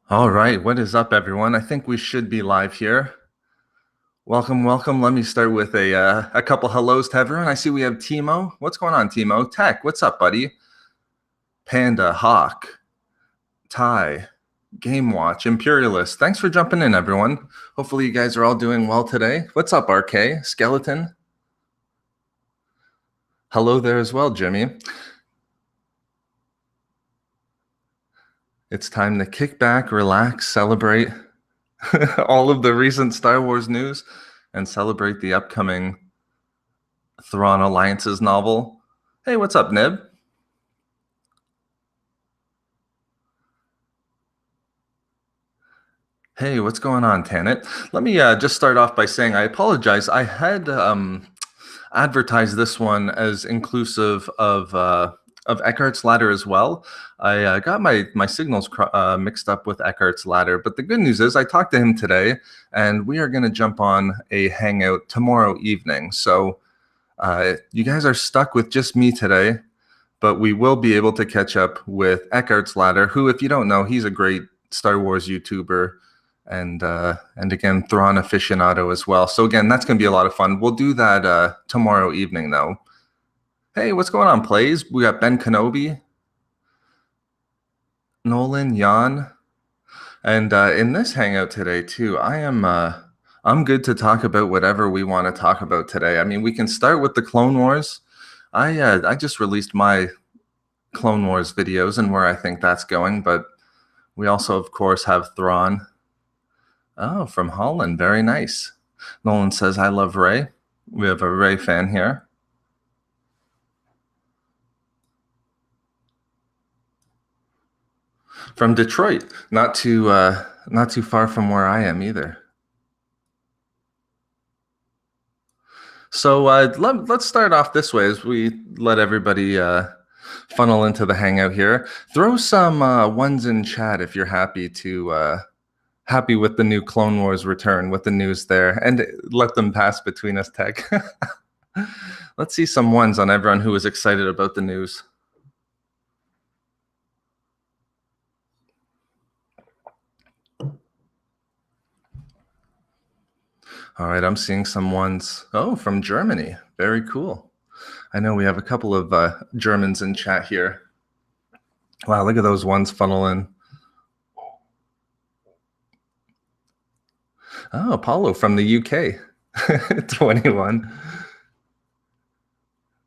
All right, what is up, everyone? I think we should be live here. Welcome, welcome. Let me start with a couple hellos to everyone. I see we have Timo. What's going on, Timo? Tech, what's up, buddy? Panda, Hawk, Ty, Game Watch, Imperialist. Thanks for jumping in, everyone. Hopefully, you guys are all doing well today. What's up, RK? Skeleton? Hello there as well, Jimmy. It's time to kick back, relax, celebrate all of the recent Star Wars news, and celebrate the upcoming Thrawn Alliance's novel. Hey, what's up, Nib? Hey, what's going on, Tanit? Let me just start off by saying I apologize. I had advertised this one as inclusive of Eckhart's Ladder as well. I got my signals mixed up with Eckhart's Ladder, but the good news is I talked to him today, and we are going to jump on a hangout tomorrow evening. So you guys are stuck with just me today, but we will be able to catch up with Eckhart's Ladder, who, if you don't know, he's a great Star Wars YouTuber and again, Thrawn aficionado as well. So again, that's going to be a lot of fun. We'll do that tomorrow evening, though. Hey, what's going on, Plays? We got Ben Kenobi, Nolan, Jan, and in this hangout today too, I'm good to talk about whatever we want to talk about today. I mean, we can start with the Clone Wars. I just released my Clone Wars videos and where I think that's going, but we also, of course, have Thrawn. Oh, from Holland. Very nice. Nolan says, I love Ray. We have a Ray fan here. From Detroit. Not too far from where I am either. So let's start off this way as we let everybody funnel into the hangout here. Throw some ones in chat if you're happy with the new Clone Wars return, with the news there, and let them pass between us, Tech. Let's see some ones on everyone who is excited about the news. All right, I'm seeing some ones. Oh, from Germany. Very cool. I know we have a couple of Germans in chat here. Wow, look at those ones funnel in. Oh, Apollo from the UK. 21.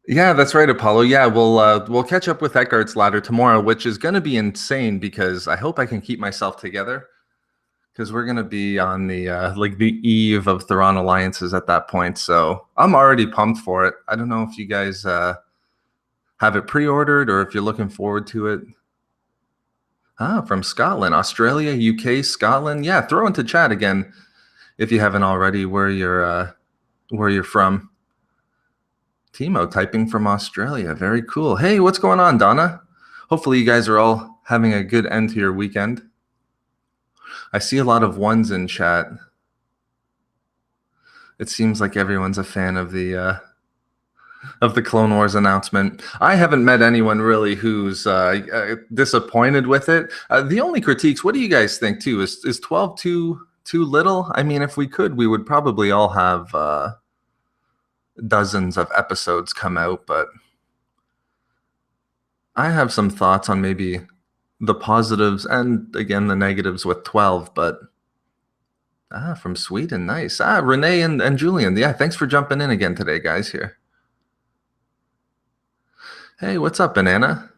Yeah, that's right, Apollo. Yeah, we'll catch up with Eckhart's Ladder tomorrow, which is going to be insane because I hope I can keep myself together because we're going to be on the the eve of Thrawn Alliances at that point. So I'm already pumped for it. I don't know if you guys have it pre-ordered or if you're looking forward to it. Ah, from Scotland, Australia, UK, Scotland. Yeah, throw into chat again if you haven't already where you're from. Timo typing from Australia. Very cool. Hey, what's going on, Donna? Hopefully you guys are all having a good end to your weekend. I see a lot of ones in chat. It seems like everyone's a fan of the Clone Wars announcement. I haven't met anyone really who's disappointed with it. The only critiques, what do you guys think too? Is 12 too little? I mean, if we could, we would probably all have dozens of episodes come out, but I have some thoughts on maybe the positives and again the negatives with 12, but from Sweden, nice. Renee and Julian, yeah, thanks for jumping in again today, guys. Here. Hey, what's up, Banana?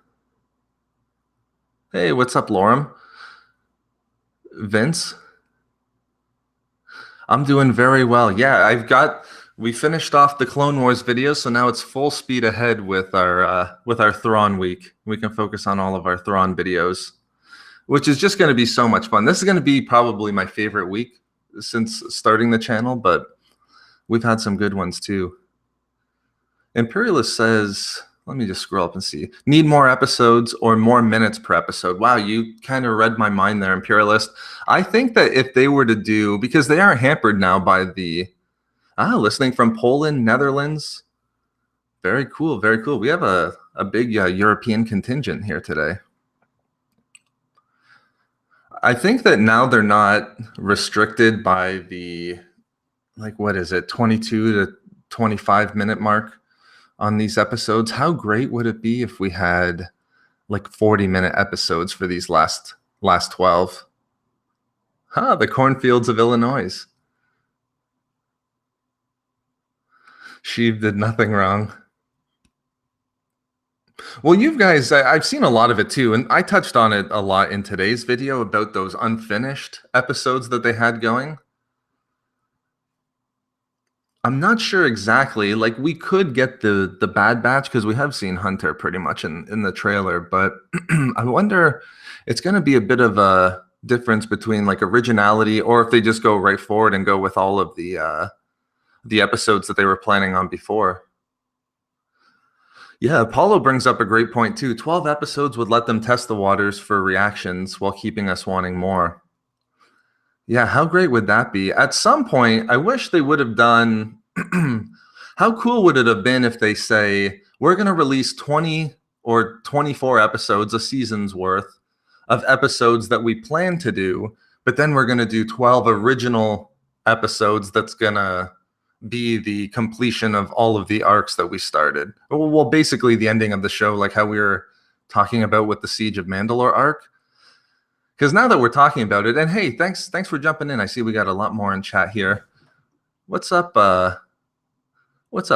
Hey, what's up, Lorem? Vince? I'm doing very well. Yeah, we finished off the Clone Wars video, so now it's full speed ahead with our Thrawn week. We can focus on all of our Thrawn videos, which is just going to be so much fun. This is going to be probably my favorite week since starting the channel, but we've had some good ones too. Imperialist says, let me just scroll up and see. Need more episodes or more minutes per episode. Wow, you kind of read my mind there, Imperialist. I think that if they were to do, because they are hampered now by the listening from Poland, Netherlands. Very cool, very cool. We have a big European contingent here today. I think that now they're not restricted by the, like, what is it, 22 to 25-minute mark on these episodes. How great would it be if we had like 40-minute episodes for these last 12? The cornfields of Illinois. Sheev did nothing wrong. Well, you guys, I've seen a lot of it too, and I touched on it a lot in today's video about those unfinished episodes that they had going. I'm not sure exactly. Like, we could get the Bad Batch because we have seen Hunter pretty much in the trailer, but I wonder, it's going to be a bit of a difference between like originality, or if they just go right forward and go with all of the episodes that they were planning on before. Yeah, Apollo brings up a great point too. 12 episodes would let them test the waters for reactions while keeping us wanting more. Yeah, how great would that be? At some point, I wish they would have done. How cool would it have been if they say, we're going to release 20 or 24 episodes, a season's worth of episodes that we plan to do, but then we're going to do 12 original episodes that's going to be the completion of all of the arcs that we started. Well, basically the ending of the show, like how we were talking about with the Siege of Mandalore arc. Because now that we're talking about it, and hey, thanks for jumping in. I see we got a lot more in chat here. What's up,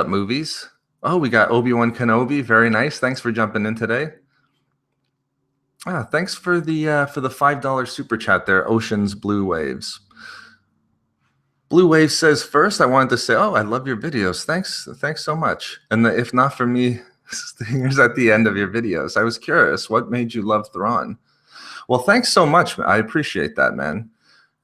movies? Oh, we got Obi-Wan Kenobi. Very nice. Thanks for jumping in today. Thanks for the $5 super chat there, Ocean's Blue Waves. Blue Wave says, first, I wanted to say, oh, I love your videos. Thanks so much. And if not for me, stingers at the end of your videos. I was curious, what made you love Thrawn? Well, thanks so much. I appreciate that, man.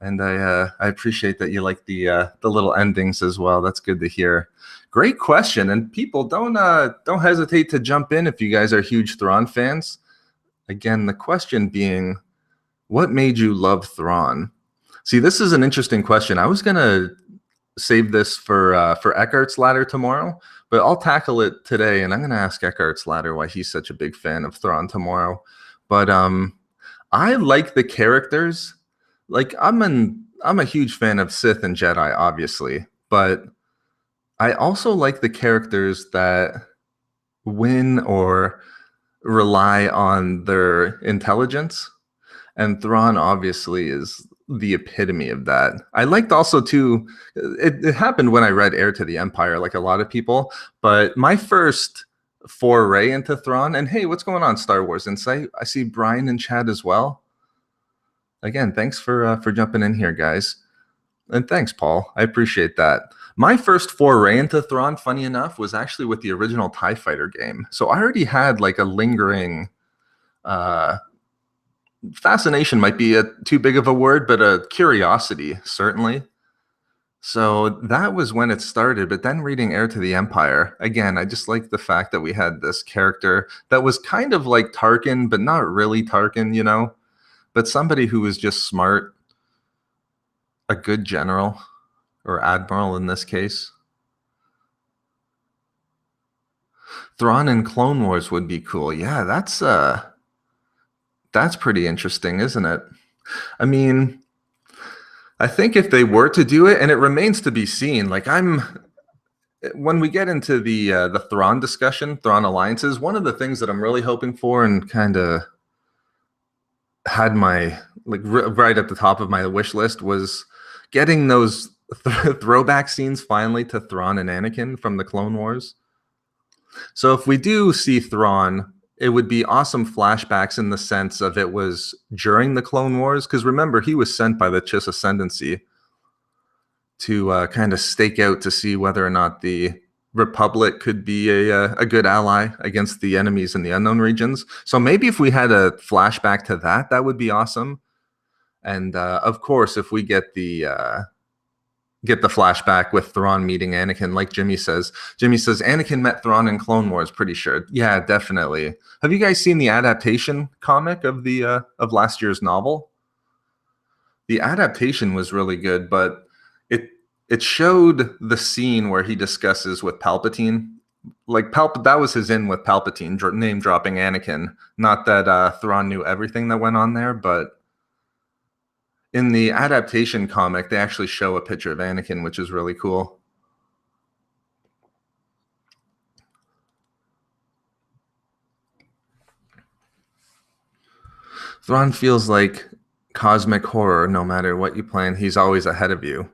And I appreciate that you like the little endings as well. That's good to hear. Great question. And people, don't hesitate to jump in if you guys are huge Thrawn fans. Again, the question being, what made you love Thrawn? See, this is an interesting question. I was gonna save this for Eckhart's Ladder tomorrow, but I'll tackle it today, and I'm gonna ask Eckhart's Ladder why he's such a big fan of Thrawn tomorrow. But I like the characters. Like, I'm a huge fan of Sith and Jedi, obviously, but I also like the characters that win or rely on their intelligence, and Thrawn obviously is the epitome of that. I liked also too, it happened when I read Heir to the Empire, like a lot of people, but my first foray into Thrawn, and hey, what's going on, Star Wars Insight? I see Brian in chat as well. Again, thanks for jumping in here, guys. And thanks, Paul. I appreciate that. My first foray into Thrawn, funny enough, was actually with the original TIE Fighter game. So I already had like a lingering fascination, might be too big of a word, but a curiosity, certainly. So that was when it started. But then reading Heir to the Empire, again, I just like the fact that we had this character that was kind of like Tarkin, but not really Tarkin, you know, but somebody who was just smart, a good general or admiral in this case. Thrawn in Clone Wars would be cool. Yeah, that's pretty interesting, isn't it? I mean, I think if they were to do it, and it remains to be seen, like when we get into the Thrawn discussion, Thrawn alliances, one of the things that I'm really hoping for and kind of had my, like, right at the top of my wish list was getting those throwback scenes finally to Thrawn and Anakin from the Clone Wars. So if we do see Thrawn, it would be awesome flashbacks in the sense of it was during the Clone Wars, because remember, he was sent by the Chiss Ascendancy to kind of stake out to see whether or not the Republic could be a good ally against the enemies in the unknown regions. So maybe if we had a flashback to that, that would be awesome. And of course, if we get the flashback with Thrawn meeting Anakin, like Jimmy says. Jimmy says, Anakin met Thrawn in Clone Wars, pretty sure. Yeah, definitely. Have you guys seen the adaptation comic of the of last year's novel? The adaptation was really good, but it showed the scene where he discusses with Palpatine. Like, that was his in with Palpatine, name dropping Anakin. Not that Thrawn knew everything that went on there, but In the adaptation comic, they actually show a picture of Anakin, which is really cool. Thrawn feels like cosmic horror. No matter what you plan, he's always ahead of you.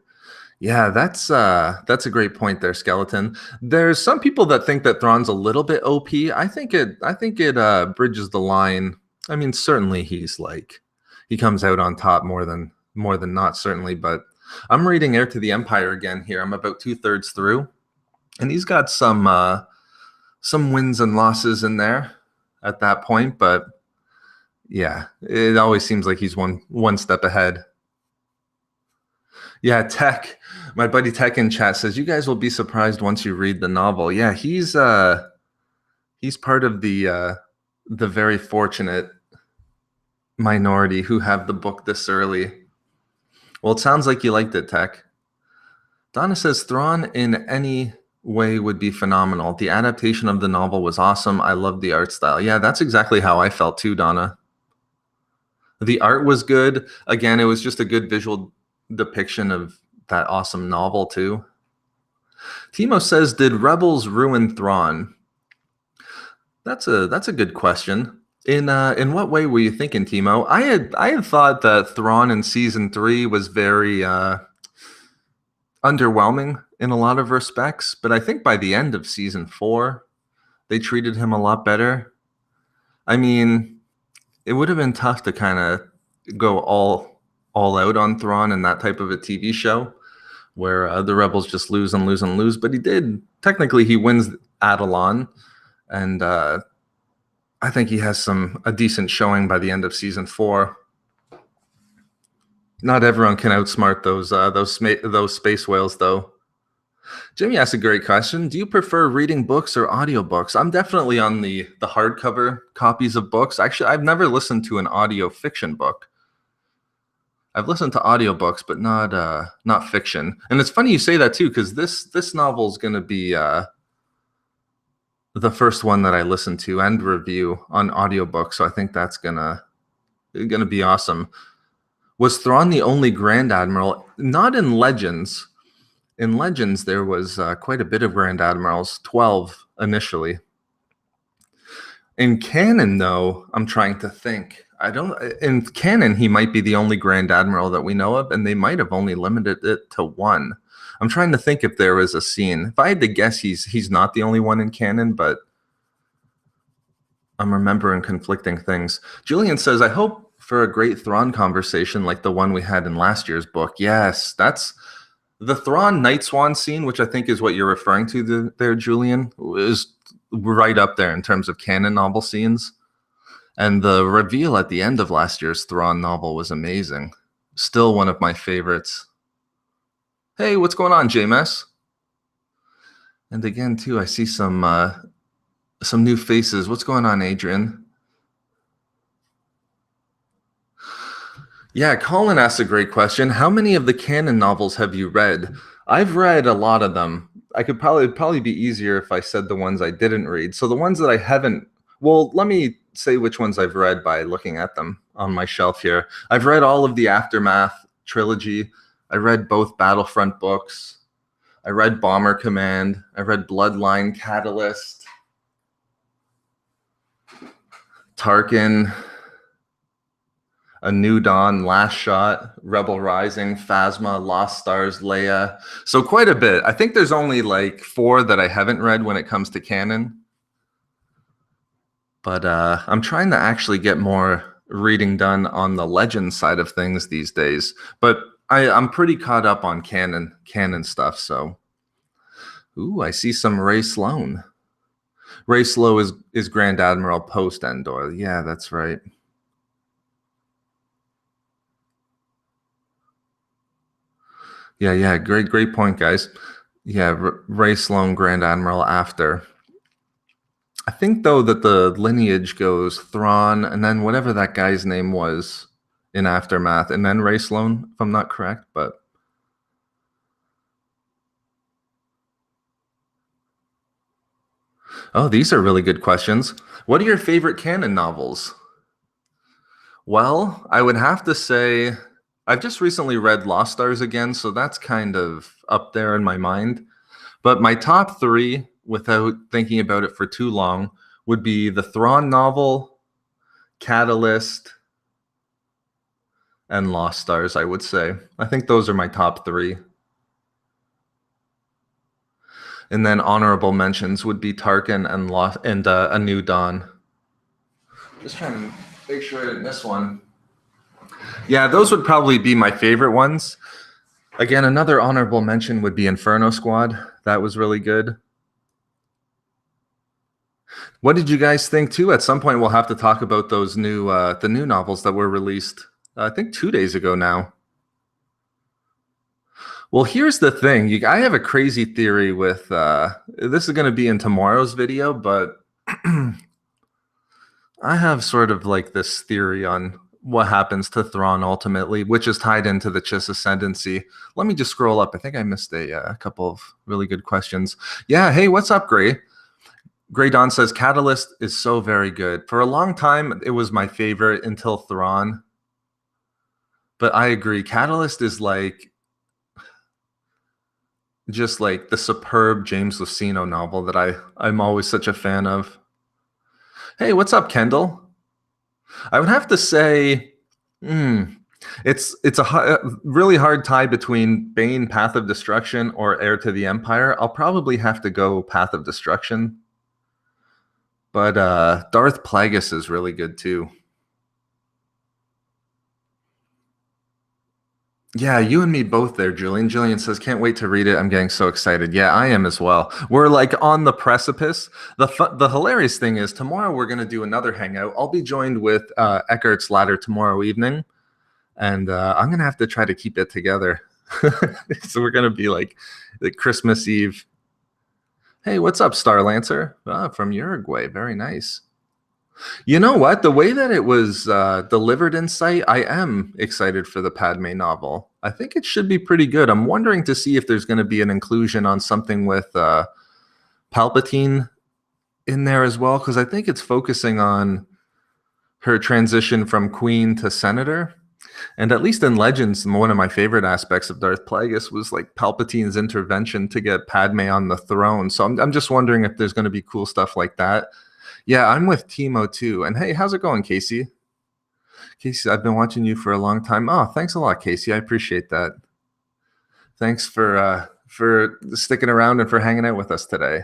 Yeah, that's a great point there, Skeleton. There's some people that think that Thrawn's a little bit OP. I think it bridges the line. I mean, certainly he comes out on top more than not, certainly. But I'm reading Heir to the Empire again here. I'm about 2/3 through, and he's got some wins and losses in there at that point. But yeah, it always seems like he's one step ahead. Yeah, Tech. My buddy Tech in chat says you guys will be surprised once you read the novel. Yeah, he's part of the very fortunate minority who have the book this early. Well, it sounds like you liked it, Tech. Donna says Thrawn in any way would be phenomenal. The adaptation of the novel was awesome. I love the art style. Yeah, that's exactly how I felt too, Donna. The art was good. Again, it was just a good visual depiction of that awesome novel too. Timo says, "Did Rebels ruin Thrawn?" That's a good question. In what way were you thinking, Timo? I had thought that Thrawn in season 3 was very underwhelming in a lot of respects, but I think by the end of season 4, they treated him a lot better. I mean, it would have been tough to kind of go all out on Thrawn in that type of a TV show where the rebels just lose and lose and lose. But he did. Technically, he wins Adelon, and I think he has a decent showing by the end of season 4. Not everyone can outsmart those space whales, though. Jimmy asked a great question. Do you prefer reading books or audiobooks? I'm definitely on the hardcover copies of books. Actually, I've never listened to an audio fiction book. I've listened to audiobooks, but not fiction. And it's funny you say that too, because this novel is going to be the first one that I listen to and review on audiobook. So I think that's gonna be awesome. Was Thrawn the only Grand Admiral? Not in Legends. In Legends, there was quite a bit of Grand Admirals, 12 initially. In canon, though, I'm trying to think. In canon, he might be the only Grand Admiral that we know of, and they might have only limited it to 1. I'm trying to think if there was a scene. If I had to guess, he's not the only one in canon, but I'm remembering conflicting things. Julian says, I hope for a great Thrawn conversation like the one we had in last year's book. Yes, that's the Thrawn Night Swan scene, which I think is what you're referring to there, Julian, is right up there in terms of canon novel scenes. And the reveal at the end of last year's Thrawn novel was amazing. Still one of my favorites. Hey, what's going on, JMS? And again, too, I see some new faces. What's going on, Adrian? Yeah, Colin asked a great question. How many of the canon novels have you read? I've read a lot of them. I could probably be easier if I said the ones I didn't read. So the ones that I haven't, well, let me say which ones I've read by looking at them on my shelf here. I've read all of the Aftermath trilogy. I read both Battlefront books. I read Bomber Command. I read Bloodline Catalyst. Tarkin. A New Dawn, Last Shot, Rebel Rising, Phasma, Lost Stars, Leia. So quite a bit. I think there's only like 4 that I haven't read when it comes to canon. But I'm trying to actually get more reading done on the legend side of things these days. But I'm pretty caught up on canon stuff. So, ooh, I see some Ray Sloan. Ray Sloan is Grand Admiral post Endor. Yeah, that's right. Yeah, great point, guys. Yeah, Ray Sloan, Grand Admiral after. I think, though, that the lineage goes Thrawn, and then whatever that guy's name was in Aftermath, and then Ray Sloan, if I'm not correct. But oh, these are really good questions. What are your favorite canon novels? Well, I would have to say I've just recently read Lost Stars again, so that's kind of up there in my mind. But my top three, without thinking about it for too long, would be the Thrawn novel, Catalyst, and Lost Stars, I would say. I think those are my top three. And then honorable mentions would be Tarkin and A New Dawn. Just trying to make sure I didn't miss one. Yeah, those would probably be my favorite ones. Again, another honorable mention would be Inferno Squad. That was really good. What did you guys think too? At some point, we'll have to talk about those the new novels that were released. I think 2 days ago now. Well, here's the thing. I have a crazy theory with this is going to be in tomorrow's video, but I have sort of like this theory on what happens to Thrawn ultimately, which is tied into the Chiss ascendancy. Let me just scroll up. I think I missed a couple of really good questions. Yeah, hey, what's up, Gray? Gray Dawn says, Catalyst is so very good. For a long time, it was my favorite until Thrawn. But I agree. Catalyst is like just like the superb James Luceno novel that I'm always such a fan of. Hey, what's up, Kendall? I would have to say, it's a really hard tie between Bane, Path of Destruction, or Heir to the Empire. I'll probably have to go Path of Destruction. But Darth Plagueis is really good too. Yeah, you and me both there, Julian. Julian says, can't wait to read it. I'm getting so excited. Yeah, I am as well. We're like on the precipice. The hilarious thing is tomorrow we're going to do another hangout. I'll be joined with Eckhart's Ladder tomorrow evening. And I'm going to have to try to keep it together. So we're going to be like the Christmas Eve. Hey, what's up, Star Lancer? From Uruguay. Very nice. You know what? The way that it was delivered in sight, I am excited for the Padme novel. I think it should be pretty good. I'm wondering to see if there's going to be an inclusion on something with Palpatine in there as well, because I think it's focusing on her transition from queen to senator. And at least in Legends, one of my favorite aspects of Darth Plagueis was like Palpatine's intervention to get Padme on the throne. So I'm just wondering if there's going to be cool stuff like that. Yeah, I'm with Timo too. And hey, how's it going, Casey? Casey, I've been watching you for a long time. Oh, thanks a lot, Casey. I appreciate that. Thanks for sticking around and for hanging out with us today.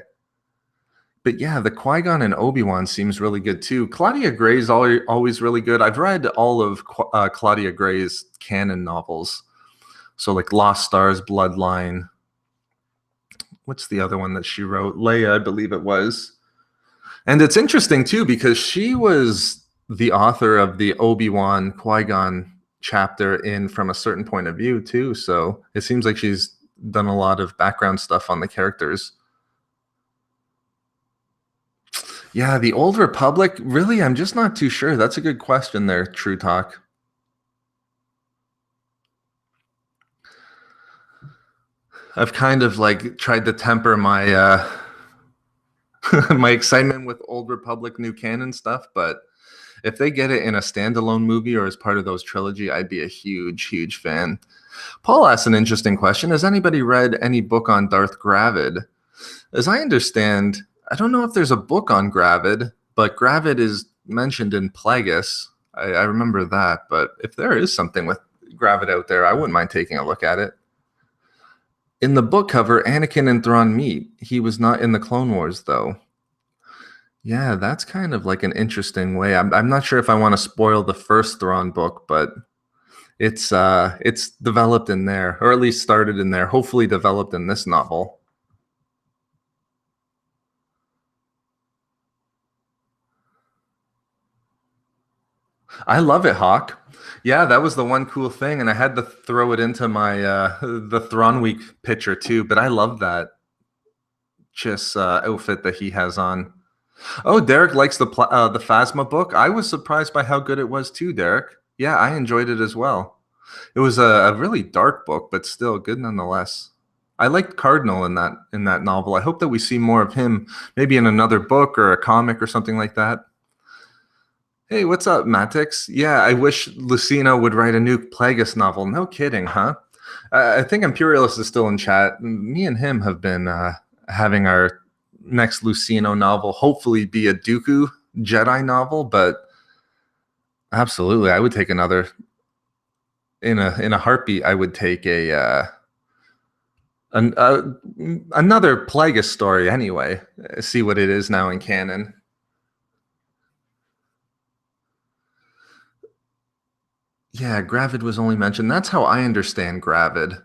But yeah, the Qui-Gon and Obi-Wan seems really good too. Claudia Gray's always really good. I've read all of Claudia Gray's canon novels. So like Lost Stars, Bloodline. What's the other one that she wrote? Leia, I believe it was. And it's interesting too because she was the author of the Obi-Wan Qui-Gon chapter in From a Certain Point of View too. So it seems like she's done a lot of background stuff on the characters. Yeah, the Old Republic, really, I'm just not too sure. That's a good question there, True Talk. I've kind of like tried to temper my my excitement with Old Republic new canon stuff, but if they get it in a standalone movie or as part of those trilogy, I'd be a huge fan. Paul asked an interesting question. Has anybody read any book on Darth Gravid? As I understand, I don't know if there's a book on Gravid, but Gravid is mentioned in Plagueis. I remember that, but if there is something with Gravid out there, I wouldn't mind taking a look at it. In the book cover, Anakin and Thrawn meet. He was not in the Clone Wars, though. Yeah, that's kind of like an interesting way. I'm not sure if I want to spoil the first Thrawn book, but it's developed in there, or at least started in there, hopefully developed in this novel. I love it, Hawk. Yeah, that was the one cool thing, and I had to throw it into my the Thrawn Week picture too. But I love that Chiss outfit that he has on. Oh, Derek likes the Phasma book. I was surprised by how good it was too, Derek. Yeah, I enjoyed it as well. It was a really dark book, but still good nonetheless. I liked Cardinal in that novel. I hope that we see more of him, maybe in another book or a comic or something like that. Hey, what's up, Matix? Yeah, I wish Lucino would write a new Plagueis novel. No kidding, huh? I think Imperialist is still in chat. Me and him have been having our next Lucino novel hopefully be a Dooku Jedi novel, but absolutely, I would take another in a heartbeat. I would take an, uh another Plagueis story anyway. See what it is now in canon. Yeah, Gravid was only mentioned. That's how I understand Gravid.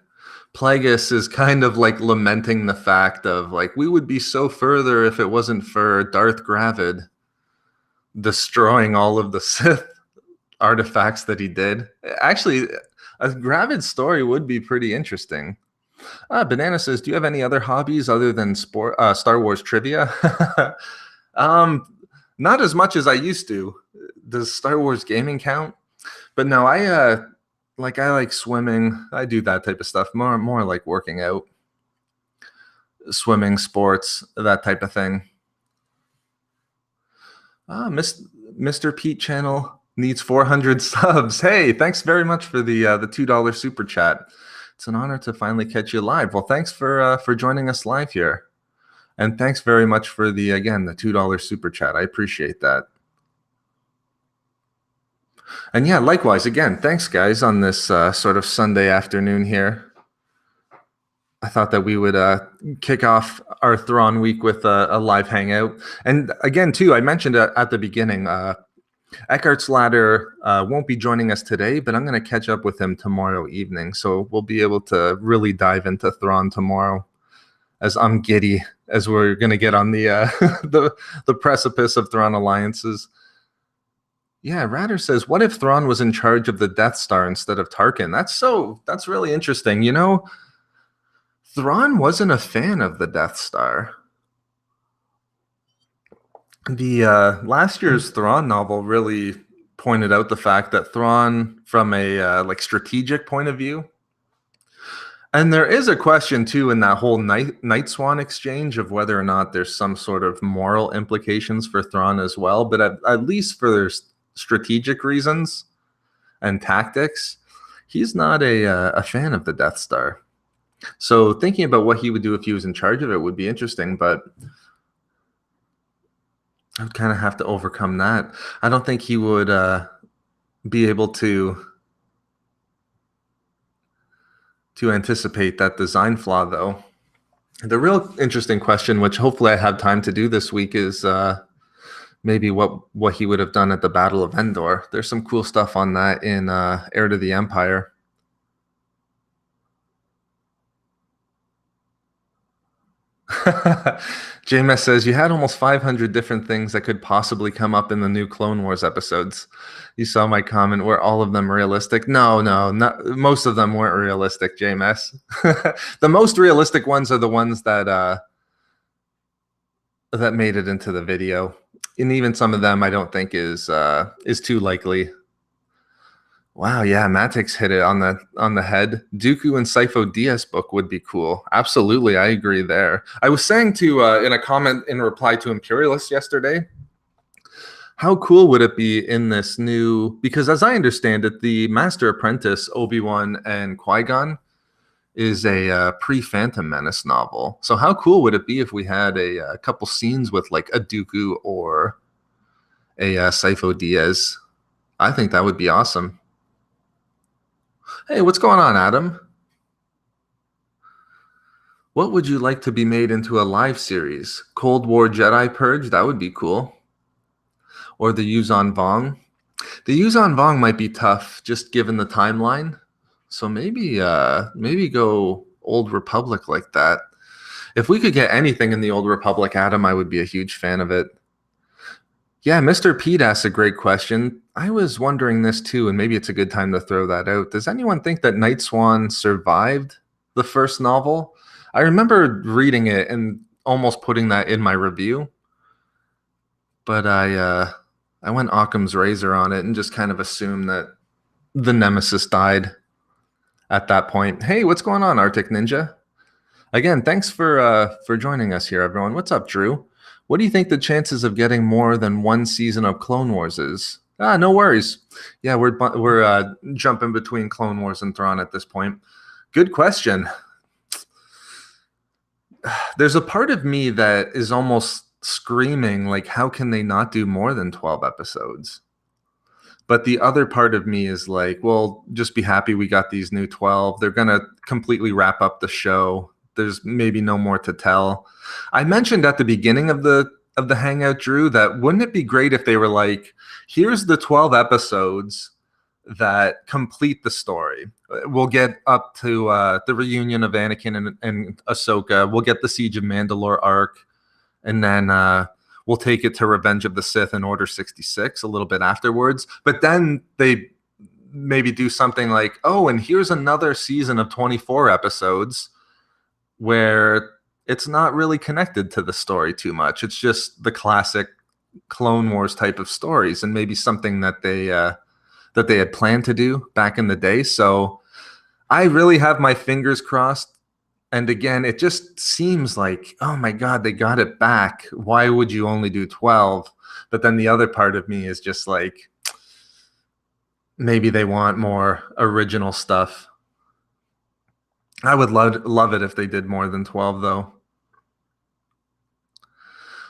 Plagueis is kind of like lamenting the fact of like we would be so further if it wasn't for Darth Gravid destroying all of the Sith artifacts that he did. Actually, a Gravid story would be pretty interesting. Banana says, "Do you have any other hobbies other than Star Wars trivia?" um, Not as much as I used to. Does Star Wars gaming count? But no, I like swimming. I do that type of stuff. More like working out, swimming, sports, that type of thing. Mr. Pete channel needs 400 subs. Hey, thanks very much for the $2 super chat. It's an honor to finally catch you live. Well, thanks for joining us live here, and thanks very much for the $2 super chat. I appreciate that. And yeah, likewise, again, thanks, guys, on this sort of Sunday afternoon here. I thought that we would kick off our Thrawn week with a live hangout. And again, too, I mentioned at the beginning, Eckhart's Ladder won't be joining us today, but I'm going to catch up with him tomorrow evening. So we'll be able to really dive into Thrawn tomorrow, as I'm giddy as we're going to get on the the precipice of Thrawn alliances. Yeah, Ratter says, what if Thrawn was in charge of the Death Star instead of Tarkin? That's really interesting. You know, Thrawn wasn't a fan of the Death Star. The last year's Thrawn novel really pointed out the fact that Thrawn, from a like strategic point of view, and there is a question too in that whole Night Swan exchange of whether or not there's some sort of moral implications for Thrawn as well. But at least for their strategic reasons and tactics, he's not a fan of the Death Star. So thinking about what he would do if he was in charge of it would be interesting, but I would kind of have to overcome that. I don't think he would be able to anticipate that design flaw, though. The real interesting question, which hopefully I have time to do this week, is maybe what he would have done at the Battle of Endor. There's some cool stuff on that in Heir to the Empire. JMS says, you had almost 500 different things that could possibly come up in the new Clone Wars episodes. You saw my comment, were all of them realistic? No, most of them weren't realistic, JMS. The most realistic ones are the ones that that made it into the video. And even some of them I don't think is too likely. Wow, yeah, Matix hit it on the head. Dooku and Sifo Dyas book would be cool. Absolutely, I agree there. I was saying to in a comment in reply to Imperialist yesterday, how cool would it be in this new? Because as I understand it, the Master Apprentice Obi-Wan and Qui-Gon is a pre-Phantom Menace novel. So how cool would it be if we had a couple scenes with like a Dooku or a Sifo Dyas? I think that would be awesome. Hey, what's going on, Adam? What would you like to be made into a live series? Cold War Jedi Purge? That would be cool. Or the Yuzan Vong? The Yuzan Vong might be tough, just given the timeline. So maybe go Old Republic like that. If we could get anything in the Old Republic, Adam, I would be a huge fan of it. Yeah, Mr. Pete asked a great question. I was wondering this too, and maybe it's a good time to throw that out. Does anyone think that Night Swan survived the first novel? I remember reading it and almost putting that in my review, but I went Occam's razor on it and just kind of assumed that the Nemesis died at that point. Hey, what's going on, Arctic Ninja? Again, thanks for joining us here, everyone. What's up, Drew? What do you think the chances of getting more than one season of Clone Wars is? No worries. Yeah, we're jumping between Clone Wars and Thrawn at this point. Good question. There's a part of me that is almost screaming, like, how can they not do more than 12 episodes? But the other part of me is like, well, just be happy we got these new 12. They're going to completely wrap up the show. There's maybe no more to tell. I mentioned at the beginning of the hangout, Drew, that wouldn't it be great if they were like, here's the 12 episodes that complete the story. We'll get up to the reunion of Anakin and Ahsoka. We'll get the Siege of Mandalore arc, and then we'll take it to Revenge of the Sith and Order 66 a little bit afterwards. But then they maybe do something like, oh, and here's another season of 24 episodes where it's not really connected to the story too much. It's just the classic Clone Wars type of stories, and maybe something that they had planned to do back in the day. So I really have my fingers crossed. And again, it just seems like, oh my God, they got it back. Why would you only do 12? But then the other part of me is just like, maybe they want more original stuff. I would love it if they did more than 12, though.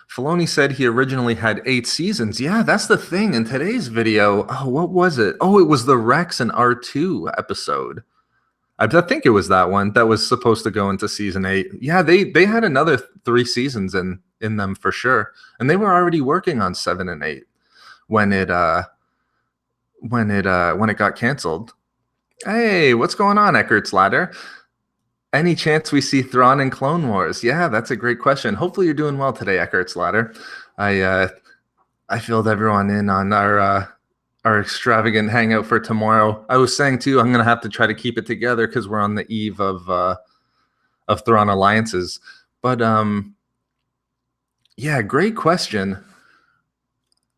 Filoni said he originally had 8 seasons. Yeah, that's the thing. In today's video, oh, what was it? Oh, it was the Rex and R2 episode. I think it was that one that was supposed to go into season 8. Yeah, they had another 3 seasons in them for sure, and they were already working on 7 and 8 when it got canceled. Hey, what's going on, Eckert's Ladder? Any chance we see Thrawn in Clone Wars? Yeah, that's a great question. Hopefully you're doing well today, Eckert's Ladder. I filled everyone in on our extravagant hangout for tomorrow. I was saying too, I'm gonna have to try to keep it together because we're on the eve of Thrawn alliances. But yeah, great question.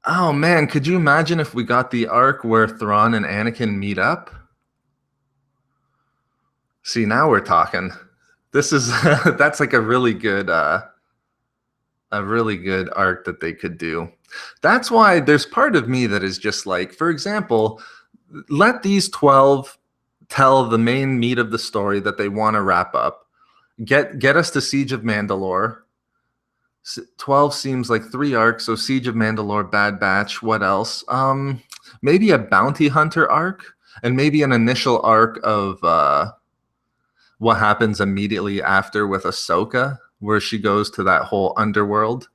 Oh man, could you imagine if we got the arc where Thrawn and Anakin meet up? See, now we're talking. This is that's like a really good arc that they could do. That's why there's part of me that is just like, for example, let these 12 tell the main meat of the story that they want to wrap up. Get us to Siege of Mandalore. 12 seems like 3 arcs, so Siege of Mandalore, Bad Batch, what else? Maybe a bounty hunter arc, and maybe an initial arc of what happens immediately after with Ahsoka, where she goes to that whole underworld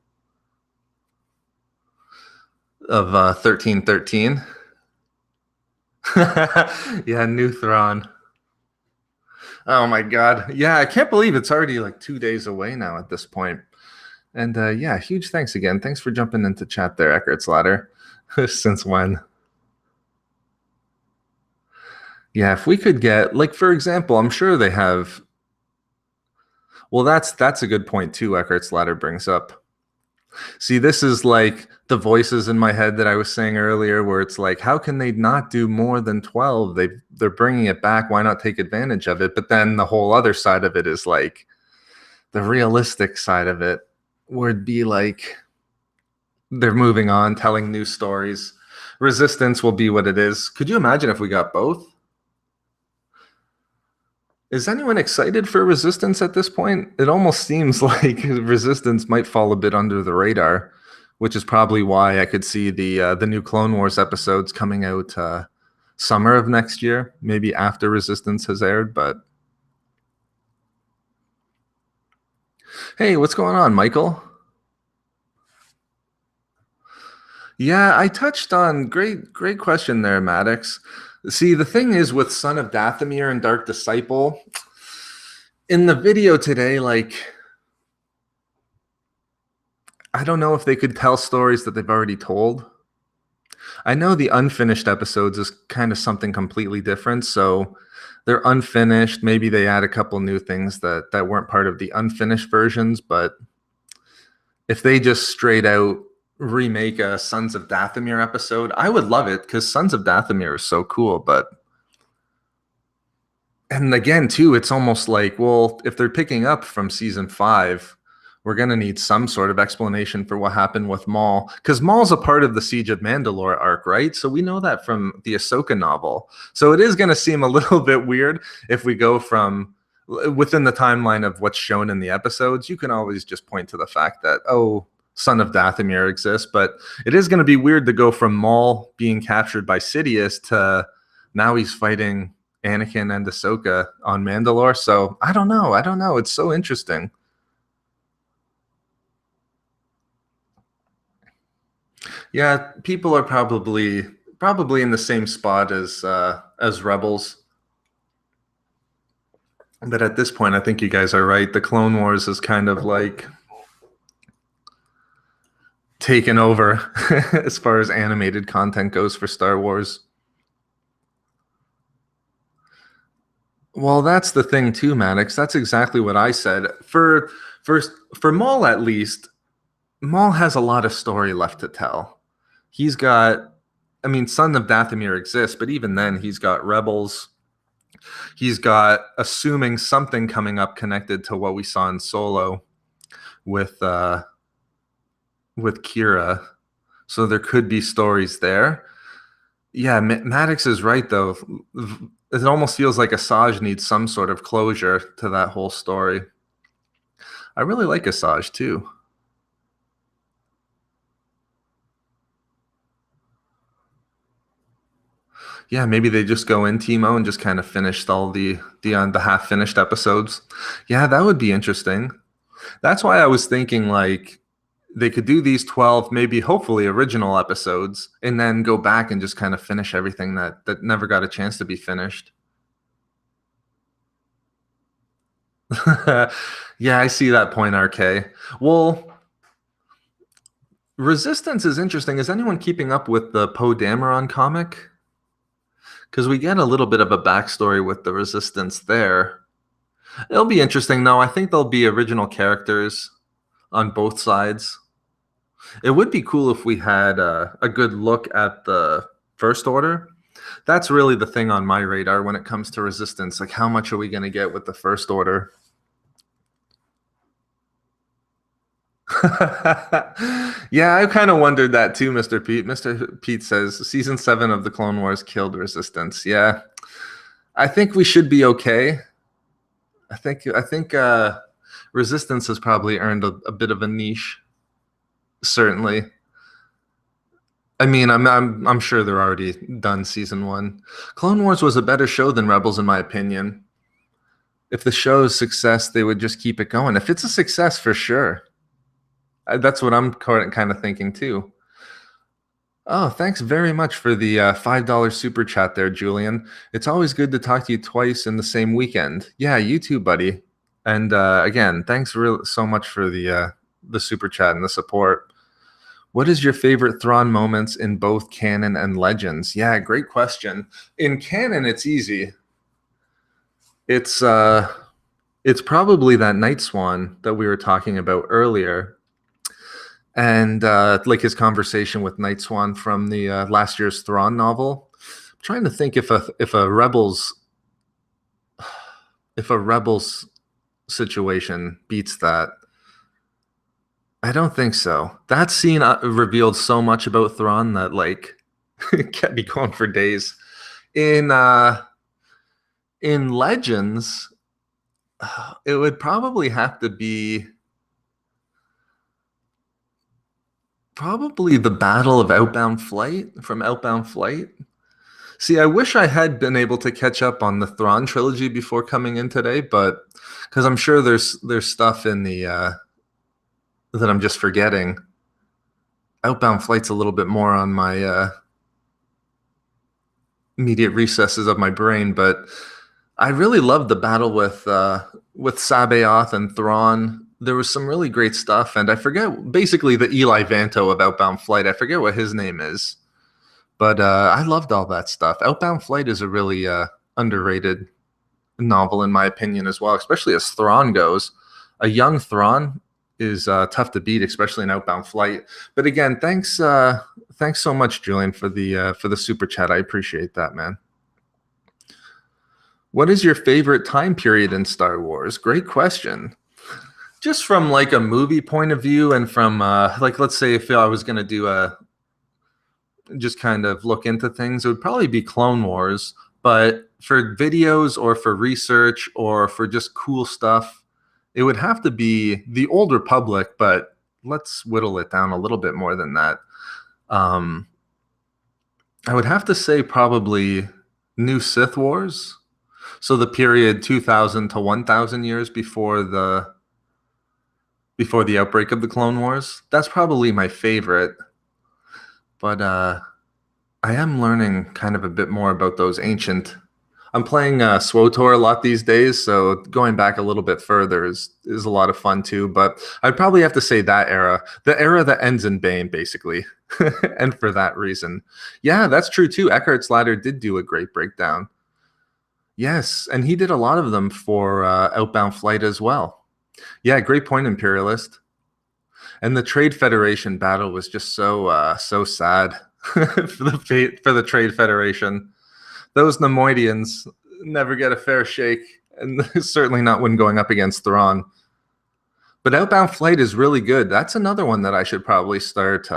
of 1313. Yeah, new Thrawn. Oh my God. Yeah, I can't believe it's already like 2 days away now at this point. And yeah, huge thanks again. Thanks for jumping into chat there, Eckert's Ladder. Since when? Yeah, if we could get, like, for example, I'm sure they have. Well, that's a good point too, Eckert's Ladder brings up. See, this is like the voices in my head that I was saying earlier, where it's like, how can they not do more than 12? They're bringing it back. Why not take advantage of it? But then the whole other side of it is like the realistic side of it would be like they're moving on, telling new stories. Resistance will be what it is. Could you imagine if we got both? Is anyone excited for Resistance at this point? It almost seems like Resistance might fall a bit under the radar, which is probably why I could see the new Clone Wars episodes coming out summer of next year, maybe after Resistance has aired. But hey, what's going on, Michael? Yeah, I touched on great question there, Maddox. See, the thing is with Son of Dathomir and Dark Disciple, in the video today, like, I don't know if they could tell stories that they've already told. I know the unfinished episodes is kind of something completely different, so they're unfinished. Maybe they add a couple new things that weren't part of the unfinished versions, but if they just straight out remake a Sons of Dathomir episode, I would love it because Sons of Dathomir is so cool. But and again too, it's almost like, well, if they're picking up from season 5, we're going to need some sort of explanation for what happened with Maul, because Maul's a part of the Siege of Mandalore arc, right? So we know that from the Ahsoka novel. So it is going to seem a little bit weird if we go from within the timeline of what's shown in the episodes. You can always just point to the fact that, oh, Son of Dathomir exists, but it is going to be weird to go from Maul being captured by Sidious to now he's fighting Anakin and Ahsoka on Mandalore. So I don't know. It's so interesting. Yeah, people are probably in the same spot as Rebels. But at this point, I think you guys are right. The Clone Wars is kind of like taken over as far as animated content goes for Star Wars. Well, that's the thing too, Maddox. That's exactly what I said. For Maul, at least, Maul has a lot of story left to tell. He's got, I mean, Son of Dathomir exists, but even then, he's got Rebels. He's got, assuming something coming up connected to what we saw in Solo with Kira. So there could be stories there. Yeah, Maddox is right, though. It almost feels like Asajj needs some sort of closure to that whole story. I really like Asajj, too. Yeah, maybe they just go in Timo and just kind of finished all the half-finished episodes. Yeah, that would be interesting. That's why I was thinking, like, they could do these 12, maybe hopefully original episodes, and then go back and just kind of finish everything that never got a chance to be finished. Yeah, I see that point, RK. Well, Resistance is interesting. Is anyone keeping up with the Poe Dameron comic? Because we get a little bit of a backstory with the Resistance there. It'll be interesting, though. I think there'll be original characters on both sides. It would be cool if we had a good look at the First Order. That's really the thing on my radar when it comes to Resistance. Like, how much are we going to get with the First Order? Yeah, I kind of wondered that too, Mr. Pete. Mr. Pete says season 7 of the Clone Wars killed Resistance. Yeah, I think we should be okay. I think Resistance has probably earned a bit of a niche. Certainly. I mean, I'm sure they're already done season 1. Clone Wars was a better show than Rebels, in my opinion. If the show's success, they would just keep it going. If it's a success, for sure. That's what I'm kind of thinking too. Oh, thanks very much for the $5 super chat there, Julian. It's always good to talk to you twice in the same weekend. Yeah, you too, buddy. And again, thanks so much for the super chat and the support. What is your favorite Thrawn moments in both canon and legends? Yeah, great question. In canon, it's easy. It's probably that Night Swan that we were talking about earlier. And like his conversation with Night Swan from the last year's Thrawn novel. I'm trying to think if a Rebels situation beats that. I don't think so. That scene revealed so much about Thrawn that like it kept me going for days. In Legends, it would probably have to be probably the Battle of Outbound Flight from Outbound Flight. See, I wish I had been able to catch up on the Thrawn trilogy before coming in today, but because I'm sure there's stuff in the that I'm just forgetting. Outbound Flight's a little bit more on my immediate recesses of my brain, but I really loved the battle with Sabaoth and Thrawn. There was some really great stuff, and I forget basically the Eli Vanto of Outbound Flight. I forget what his name is, but I loved all that stuff. Outbound Flight is a really underrated novel, in my opinion, as well, especially as Thrawn goes. A young Thrawn is tough to beat, especially in Outbound Flight. But again, thanks so much, Julian, for the super chat. I appreciate that, man. What is your favorite time period in Star Wars? Great question. Just from like a movie point of view, and from like, let's say if I was going to do a just kind of look into things, it would probably be Clone Wars. But for videos or for research or for just cool stuff, it would have to be the Old Republic, but let's whittle it down a little bit more than that. um I would have to say probably New Sith Wars. So the period 2000 to 1000 years before the outbreak of the Clone Wars. That's probably my favorite. But I am learning kind of a bit more about those ancient. I'm playing SWOTOR a lot these days, so going back a little bit further is a lot of fun too. But I'd probably have to say that era, the era that ends in Bane, basically. And for that reason, yeah, that's true too. Eckhart's Ladder did do a great breakdown. Yes, and he did a lot of them for Outbound Flight as well. Yeah, great point, Imperialist. And the Trade Federation battle was just so sad for the Trade Federation. Those Nemoidians never get a fair shake, and certainly not when going up against Thrawn. But Outbound Flight is really good. That's another one that I should probably start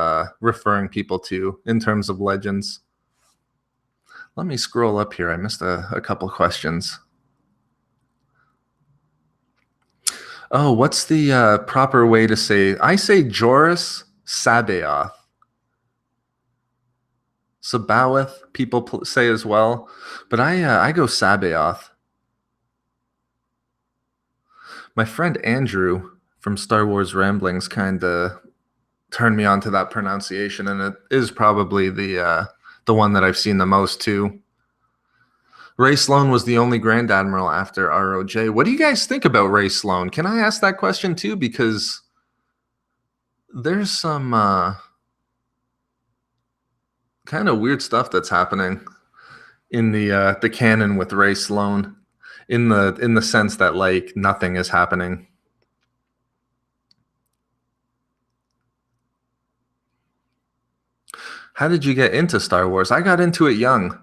referring people to in terms of legends. Let me scroll up here. I missed a couple questions. Oh, what's the proper way to say? I say Joris Sabaoth. Sabaoth, people say as well, but I go Sabaoth. My friend Andrew from Star Wars Ramblings kind of turned me on to that pronunciation, and it is probably the one that I've seen the most too. Ray Sloan was the only Grand Admiral after ROJ. What do you guys think about Ray Sloan? Can I ask that question too? Because there's some kind of weird stuff that's happening in the canon with Ray Sloan, in the sense that like nothing is happening. How did you get into Star Wars? I got into it young.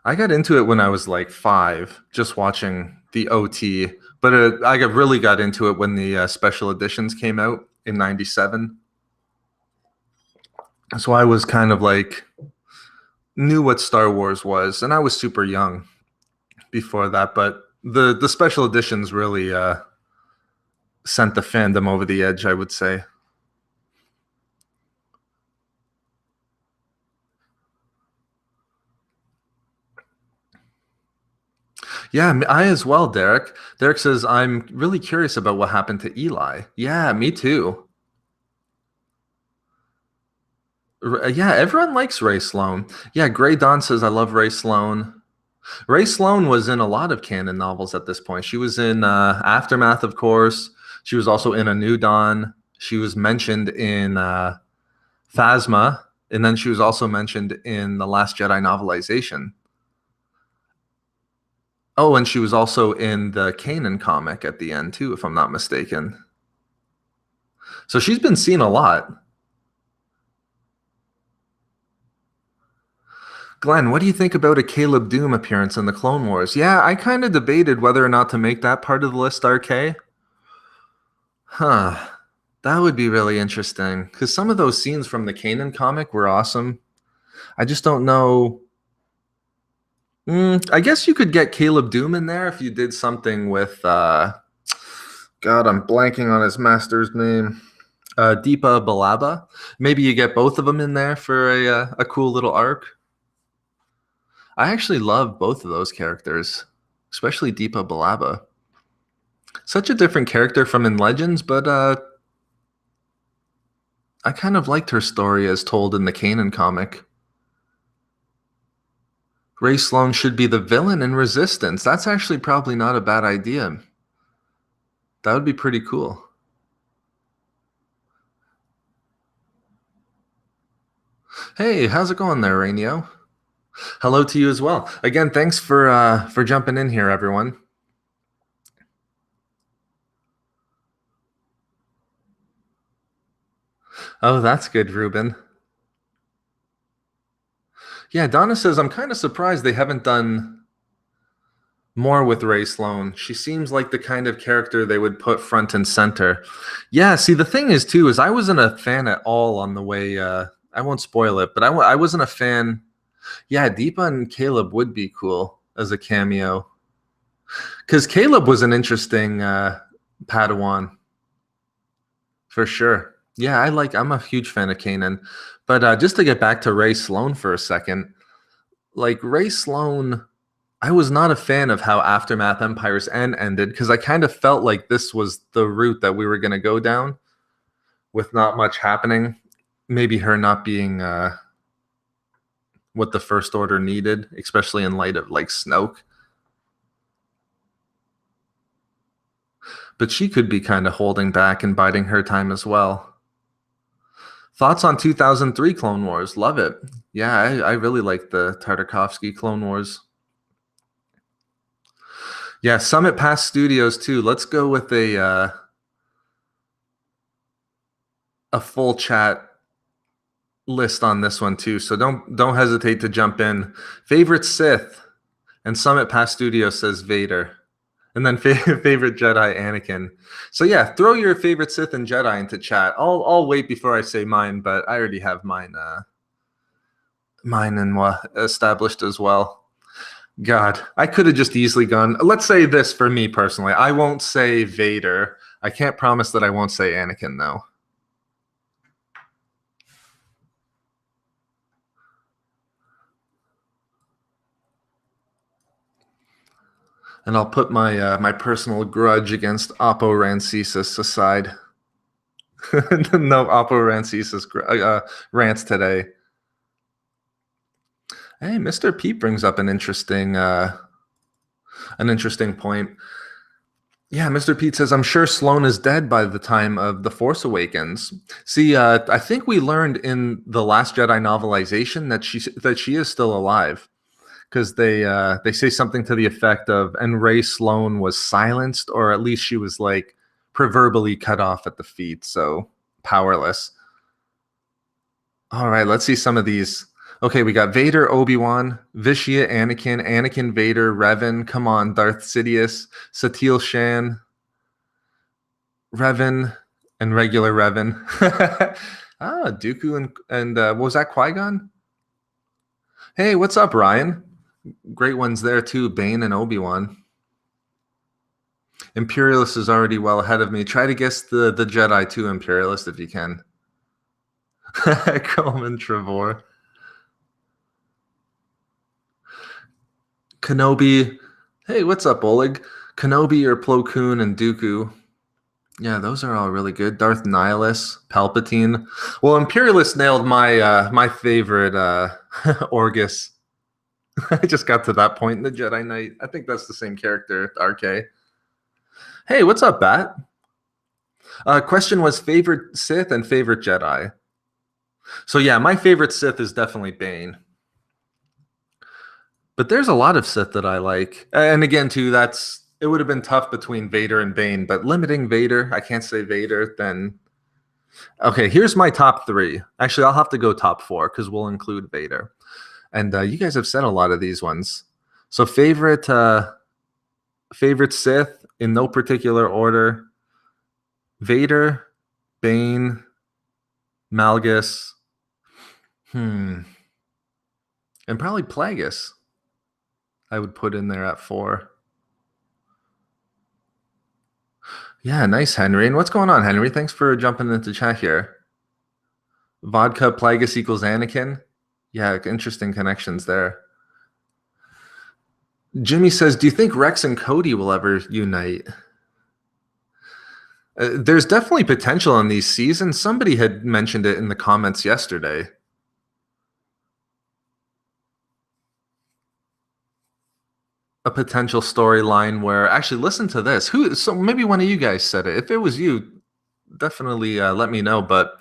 I got into it when I was like 5, just watching the OT. But I really got into it when the special editions came out in '97. So I was kind of like knew what Star Wars was, and I was super young before that. But the special editions really sent the fandom over the edge, I would say. Yeah, I as well, Derek. Derek says, I'm really curious about what happened to Eli. Yeah, me too. Yeah, everyone likes Ray Sloan. Yeah, Gray Dawn says, I love Ray Sloan. Ray Sloan was in a lot of canon novels at this point. She was in Aftermath, of course. She was also in A New Dawn. She was mentioned in Phasma, and then she was also mentioned in the Last Jedi novelization. Oh, and she was also in the Canon comic at the end too, if I'm not mistaken. So she's been seen a lot. Glenn, what do you think about a Caleb Dume appearance in the Clone Wars? Yeah, I kind of debated whether or not to make that part of the list, RK. Huh. That would be really interesting, because some of those scenes from the Canon comic were awesome. I just don't know. I guess you could get Caleb Dume in there if you did something with God, I'm blanking on his master's name. Deepa Balaba. Maybe you get both of them in there for a cool little arc. I actually love both of those characters, especially Deepa Balaba. Such a different character from in Legends, but I kind of liked her story as told in the Canon comic. Ray Sloan should be the villain in Resistance. That's actually probably not a bad idea. That would be pretty cool. Hey, how's it going there, Rainio? Hello to you as well. Again, thanks for jumping in here, everyone. Oh, that's good, Ruben. Yeah, Donna says, I'm kind of surprised they haven't done More with Ray Sloan. She seems like the kind of character they would put front and center. Yeah, see, the thing is, too, is I wasn't a fan at all on the way. I won't spoil it, but I wasn't a fan. Yeah, Deepa and Caleb would be cool as a cameo. Because Caleb was an interesting Padawan, for sure. Yeah, I'm a huge fan of Canon. But just to get back to Ray Sloan for a second, like Ray Sloan, I was not a fan of how Aftermath Empire's End ended because I kind of felt like this was the route that we were going to go down with not much happening. Maybe her not being what the First Order needed, especially in light of like Snoke. But she could be kind of holding back and biding her time as well. Thoughts on 2003 Clone Wars? Love it. Yeah, I really like the Tartakovsky Clone Wars. Yeah, Summit Pass Studios too. Let's go with a full chat list on this one too. So don't hesitate to jump in. Favorite Sith, and Summit Pass Studios says Vader. And then favorite Jedi, Anakin. So yeah, throw your favorite Sith and Jedi into chat. I'll wait before I say mine, but I already have mine and established as well. God, I could have just easily gone. Let's say this for me personally. I won't say Vader. I can't promise that I won't say Anakin though. And I'll put my my personal grudge against Oppo Rancesis aside. No Oppo Rancesis rants today. Hey, Mr. Pete brings up an interesting point. Yeah, Mr. Pete says, I'm sure Sloane is dead by the time of The Force Awakens. See, I think we learned in the Last Jedi novelization that she is still alive. Because they say something to the effect of, and Ray Sloan was silenced, or at least she was like proverbially cut off at the feet, so powerless. All right, let's see some of these. Okay, we got Vader, Obi-Wan, Vishya, Anakin, Vader, Revan, come on, Darth Sidious, Satil Shan, Revan, and regular Revan. Dooku and what was that, Qui-Gon? Hey, what's up, Ryan? Great ones there too, Bane and Obi-Wan. Imperialist is already well ahead of me. Try to guess the Jedi too, Imperialist, if you can. Coleman Trevor. Kenobi. Hey, what's up, Oleg? Kenobi or Plo Koon and Dooku. Yeah, those are all really good. Darth Nihilus, Palpatine. Well, Imperialist nailed my my favorite Orgus. I just got to that point in the Jedi Knight. I think that's the same character, RK. Hey, what's up, Bat? Question was favorite Sith and favorite Jedi. So yeah, my favorite Sith is definitely Bane. But there's a lot of Sith that I like. And again, too, it would have been tough between Vader and Bane, but limiting Vader, I can't say Vader, then... Okay, here's my top 3. Actually, I'll have to go top 4 because we'll include Vader. And you guys have said a lot of these ones. So favorite Sith in no particular order: Vader, Bane, Malgus, and probably Plagueis. I would put in there at 4. Yeah, nice, Henry. And what's going on, Henry? Thanks for jumping into chat here. Vodka Plagueis equals Anakin. Yeah, interesting connections there. Jimmy says, do you think Rex and Cody will ever unite? There's definitely potential in these seasons. Somebody had mentioned it in the comments yesterday. A potential storyline where, actually, listen to this. So maybe one of you guys said it. If it was you, definitely let me know. But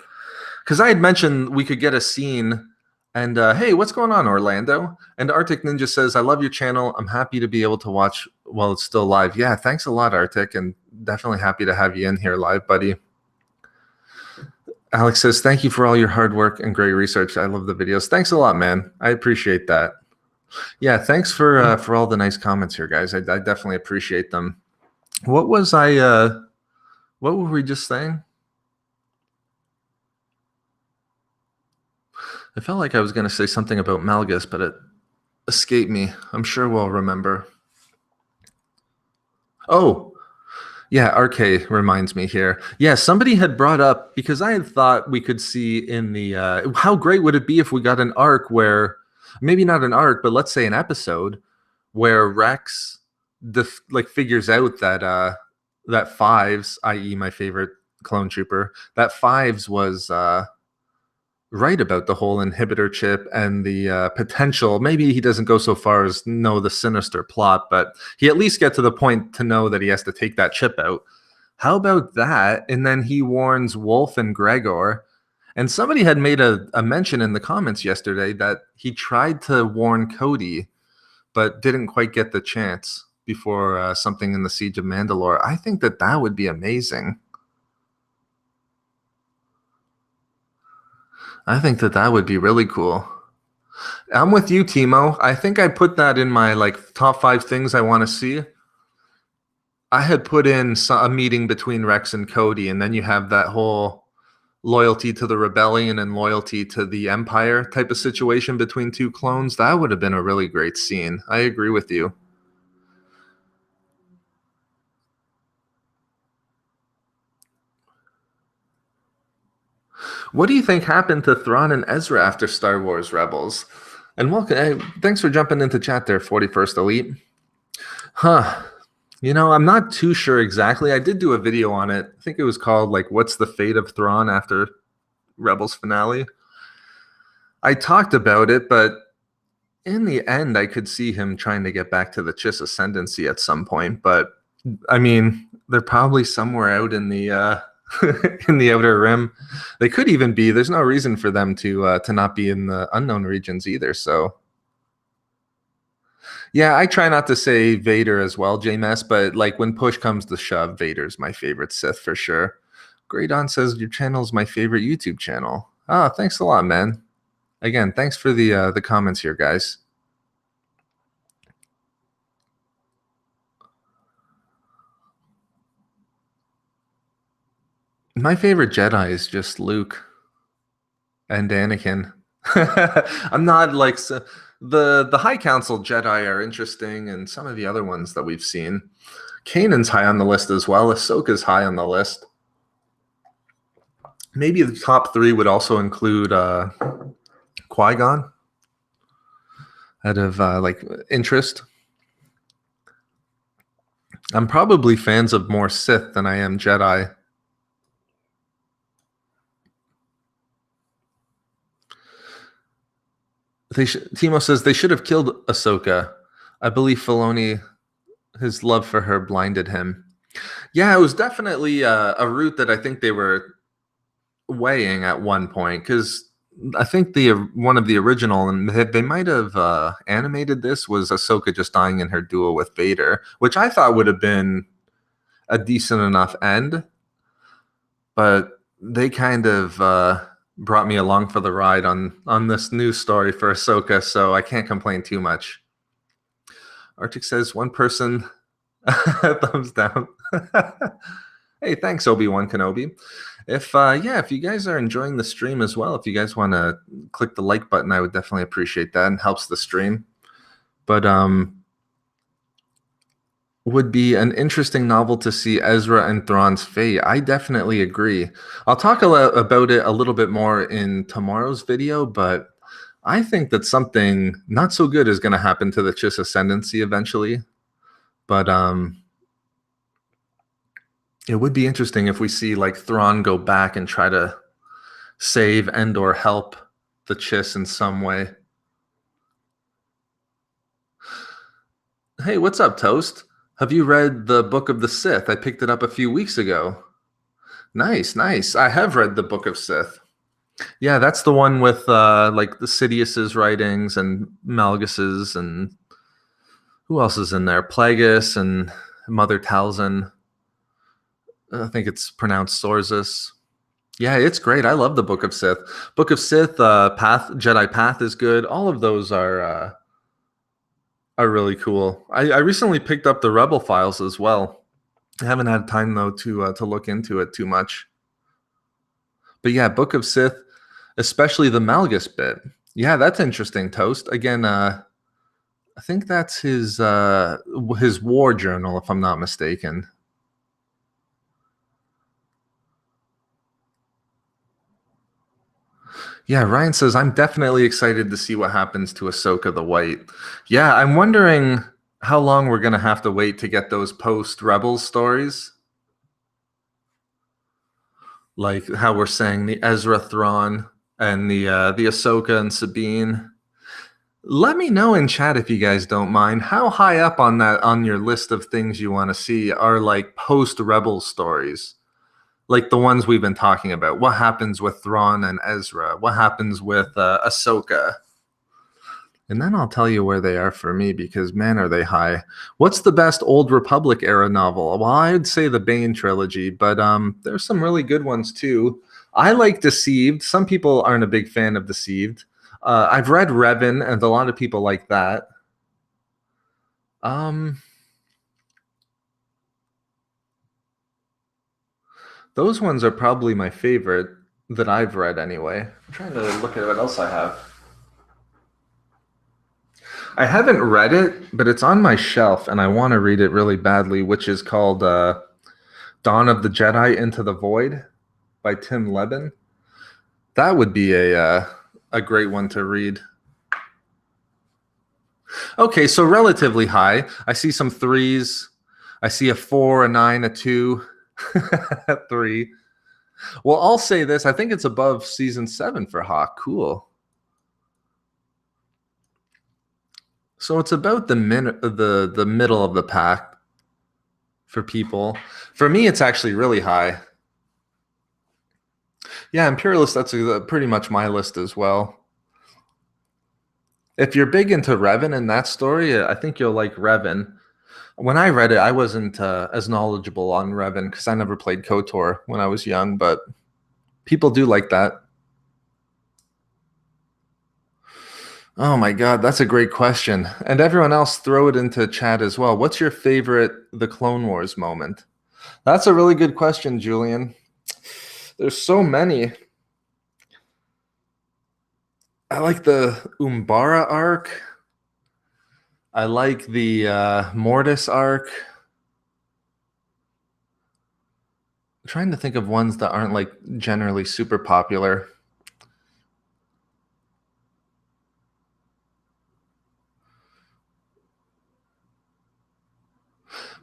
because I had mentioned we could get a scene. And hey, what's going on, Orlando? And Arctic Ninja says, I love your channel. I'm happy to be able to watch while it's still live. Yeah, thanks a lot, Arctic, and definitely happy to have you in here live, buddy. Alex says, thank you for all your hard work and great research. I love the videos. Thanks a lot, man. I appreciate that. Yeah, thanks for all the nice comments here, guys. I definitely appreciate them. What was I? What were we just saying? I felt like I was going to say something about Malgus, but it escaped me. I'm sure we'll remember. Oh, yeah, RK reminds me here. Yeah, somebody had brought up, because I had thought we could see in the how great would it be if we got an arc where, maybe not an arc, but let's say an episode where Rex like figures out that that Fives, i.e. my favorite clone trooper, that Fives was right about the whole inhibitor chip and the potential. Maybe he doesn't go so far as know the sinister plot, but he at least get to the point to know that he has to take that chip out. How about that? And then he warns Wolf and Gregor. And somebody had made a mention in the comments yesterday that he tried to warn Cody, but didn't quite get the chance before something in the Siege of Mandalore. I think that that would be amazing. I think that that would be really cool. I'm with you, Timo. I think I put that in my like top 5 things I want to see. I had put in a meeting between Rex and Cody, and then you have that whole loyalty to the rebellion and loyalty to the Empire type of situation between two clones. That would have been a really great scene. I agree with you. What do you think happened to Thrawn and Ezra after Star Wars Rebels? And welcome. Hey, thanks for jumping into chat there, 41st Elite. Huh. You know, I'm not too sure exactly. I did do a video on it. I think it was called, like, What's the Fate of Thrawn after Rebels finale? I talked about it, but in the end, I could see him trying to get back to the Chiss ascendancy at some point. But, I mean, they're probably somewhere out in the in the Outer Rim. They could even be. There's no reason for them to not be in the unknown regions either. So, yeah, I try not to say Vader as well, JMS, but like when push comes to shove, Vader's my favorite Sith for sure. Graydon says your channel is my favorite YouTube channel. Ah, thanks a lot, man. Again, thanks for the comments here, guys. My favorite Jedi is just Luke and Anakin. I'm not like the High Council Jedi are interesting, and some of the other ones that we've seen. Kanan's high on the list as well. Ahsoka's high on the list. Maybe the top 3 would also include Qui-Gon out of like interest. I'm probably fans of more Sith than I am Jedi. Timo says they should have killed Ahsoka. I believe Filoni, his love for her blinded him. Yeah, it was definitely a route that I think they were weighing at one point, because I think one of the original, and they might have animated this, was Ahsoka just dying in her duel with Vader, which I thought would have been a decent enough end, but they kind of brought me along for the ride on this new story for Ahsoka, so I can't complain too much. Arctic says one person thumbs down. Hey, thanks, Obi-Wan Kenobi. If you guys are enjoying the stream as well, if you guys want to click the like button, I would definitely appreciate that, and helps the stream. But would be an interesting novel to see Ezra and Thrawn's fate. I definitely agree. I'll talk about it a little bit more in tomorrow's video, but I think that something not so good is going to happen to the Chiss ascendancy eventually. But it would be interesting if we see like Thrawn go back and try to save and or help the Chiss in some way. Hey, what's up, Toast? Have you read the Book of the Sith? I picked it up a few weeks ago. Nice, nice. I have read the Book of Sith. Yeah, that's the one with like the Sidious's writings and Malgus's, and who else is in there? Plagueis and Mother Talzin. I think it's pronounced Sorzus. Yeah, it's great. I love the Book of Sith. Book of Sith, Path, Jedi Path is good. All of those are are really cool. I recently picked up the Rebel Files as well. I haven't had time though to look into it too much. But yeah, Book of Sith, especially the Malgus bit. Yeah, that's interesting. Toast again. I think that's his war journal, if I'm not mistaken. Yeah, Ryan says I'm definitely excited to see what happens to Ahsoka the White. Yeah, I'm wondering how long we're gonna have to wait to get those post Rebels stories, like how we're saying the Ezra Thrawn and the Ahsoka and Sabine. Let me know in chat if you guys don't mind. How high up on that on your list of things you want to see are like post Rebels stories? Like the ones we've been talking about. What happens with Thrawn and Ezra? What happens with Ahsoka? And then I'll tell you where they are for me because man, are they high. What's the best Old Republic era novel? Well, I'd say the Bane trilogy, but there's some really good ones too. I like Deceived. Some people aren't a big fan of Deceived. I've read Revan, and a lot of people like that. Um, those ones are probably my favorite that I've read anyway. I'm trying to look at what else I have. I haven't read it, but it's on my shelf, and I want to read it really badly, which is called Dawn of the Jedi Into the Void by Tim Levin. That would be a great one to read. Okay, so relatively high. I see some threes. I see a 4, a 9, a 2, a 3. Well, I'll say this. I think it's above season 7 for Hawk. Cool. So it's about the middle of the pack for people. For me, it's actually really high. Yeah, Imperialist, that's pretty much my list as well. If you're big into Revan and that story, I think you'll like Revan. When I read it, I wasn't as knowledgeable on Revan because I never played KOTOR when I was young, but people do like that. Oh my God, that's a great question. And everyone else, throw it into chat as well. What's your favorite The Clone Wars moment? That's a really good question, Julian. There's so many. I like the Umbara arc. I like the Mortis arc. I'm trying to think of ones that aren't like generally super popular.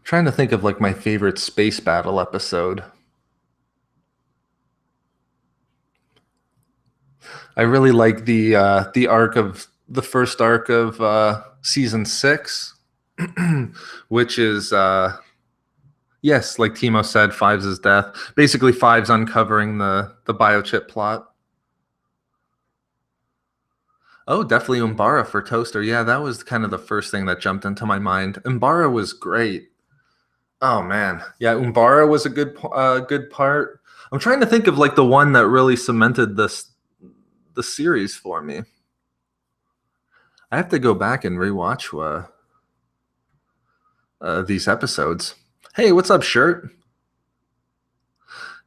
Trying to think of like my favorite space battle episode. I really like the arc of the first arc of season 6, which is yes, like Timo said, Fives' death. Basically, Fives uncovering the biochip plot. Oh, definitely Umbara for Toaster. Yeah, that was kind of the first thing that jumped into my mind. Umbara was great. Oh man, yeah, Umbara was a good part. I'm trying to think of like the one that really cemented the series for me. I have to go back and rewatch these episodes. Hey, what's up, shirt?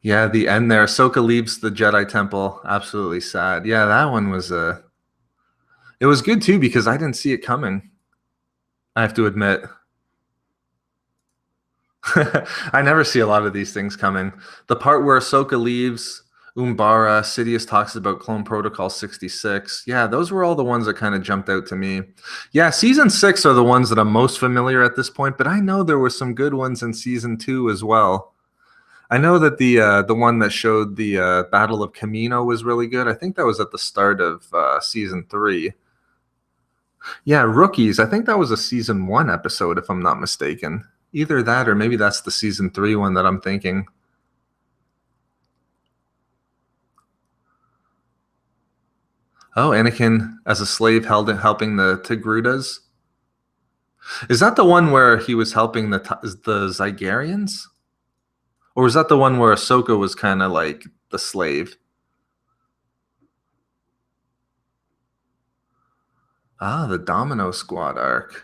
Yeah, the end there. Ahsoka leaves the Jedi Temple. Absolutely sad. Yeah, that one was it was good too because I didn't see it coming. I have to admit. I never see a lot of these things coming. The part where Ahsoka leaves Umbara, Sidious talks about Clone Protocol 66. Yeah, those were all the ones that kind of jumped out to me. Yeah, season 6 are the ones that I'm most familiar at this point, but I know there were some good ones in season 2 as well. I know that the one that showed the Battle of Camino was really good. I think that was at the start of season 3. Yeah, Rookies. I think that was a season 1 episode, if I'm not mistaken. Either that or maybe that's the season 3 one that I'm thinking. Oh, Anakin as a slave helping the Tigrudas. Is that the one where he was helping the Zygarians? Or was that the one where Ahsoka was kind of like the slave? Ah, the Domino Squad arc.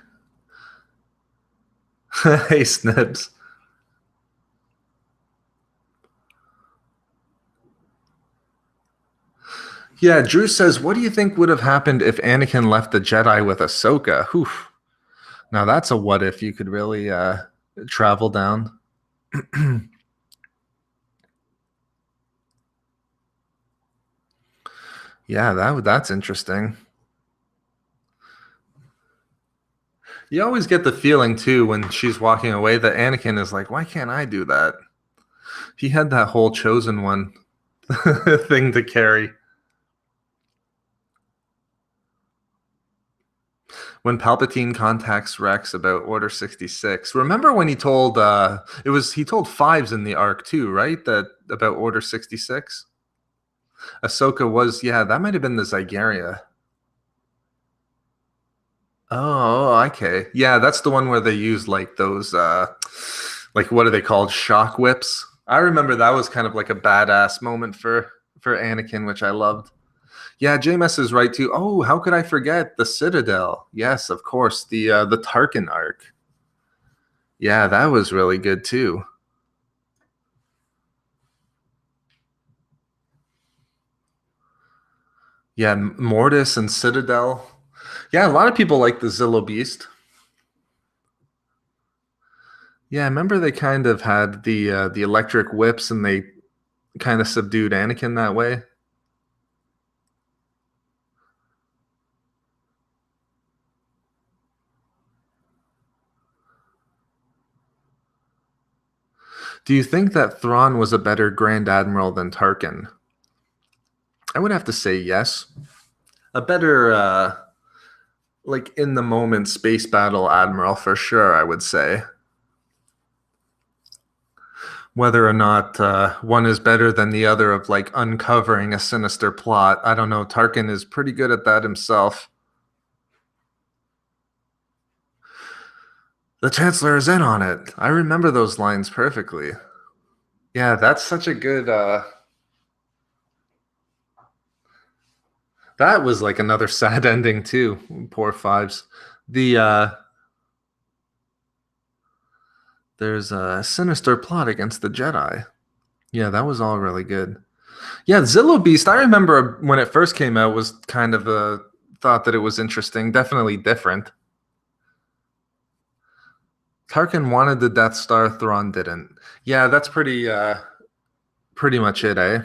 Hey, Snibs. Yeah, Drew says, what do you think would have happened if Anakin left the Jedi with Ahsoka? Whew. Now that's a what if you could really travel down. Yeah, that's interesting. You always get the feeling too when she's walking away that Anakin is like, why can't I do that? He had that whole chosen one thing to carry. When Palpatine contacts Rex about Order 66. Remember when he told he told Fives in the arc too, right? That about Order 66? Ahsoka was, yeah, that might have been the Zygaria. Oh, okay. Yeah, that's the one where they used like those like what are they called? Shock whips. I remember that was kind of like a badass moment for Anakin, which I loved. Yeah, JMS is right too. Oh, how could I forget the Citadel? Yes, of course, the Tarkin arc. Yeah, that was really good too. Yeah, Mortis and Citadel. Yeah, a lot of people like the Zillo Beast. Yeah, I remember they kind of had the electric whips and they kind of subdued Anakin that way. Do you think that Thrawn was a better Grand Admiral than Tarkin? I would have to say yes. A better like in the moment space battle admiral for sure, I would say. Whether or not one is better than the other of like uncovering a sinister plot, I don't know. Tarkin is pretty good at that himself. The Chancellor is in on it. I remember those lines perfectly. Yeah, that's such a good. That was like another sad ending too. Poor Fives. The There's a sinister plot against the Jedi. Yeah, that was all really good. Yeah, Zillo Beast. I remember when it first came out was kind of a thought that it was interesting. Definitely different. Tarkin wanted the Death Star. Thrawn didn't. Yeah, that's pretty much it, eh?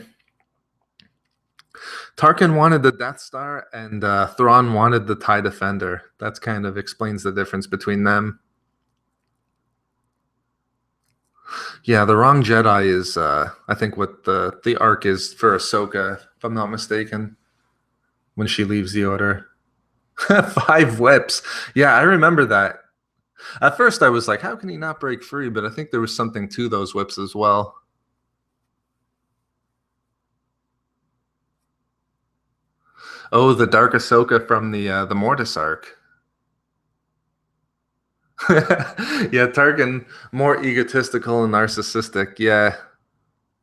Tarkin wanted the Death Star, and Thrawn wanted the TIE Defender. That's kind of explains the difference between them. Yeah, the wrong Jedi is, I think, what the arc is for Ahsoka, if I'm not mistaken, when she leaves the Order. Five whips. Yeah, I remember that. At first, I was like, how can he not break free? But I think there was something to those whips as well. Oh, the Dark Ahsoka from the Mortis arc. Yeah, Tarkin more egotistical and narcissistic. Yeah,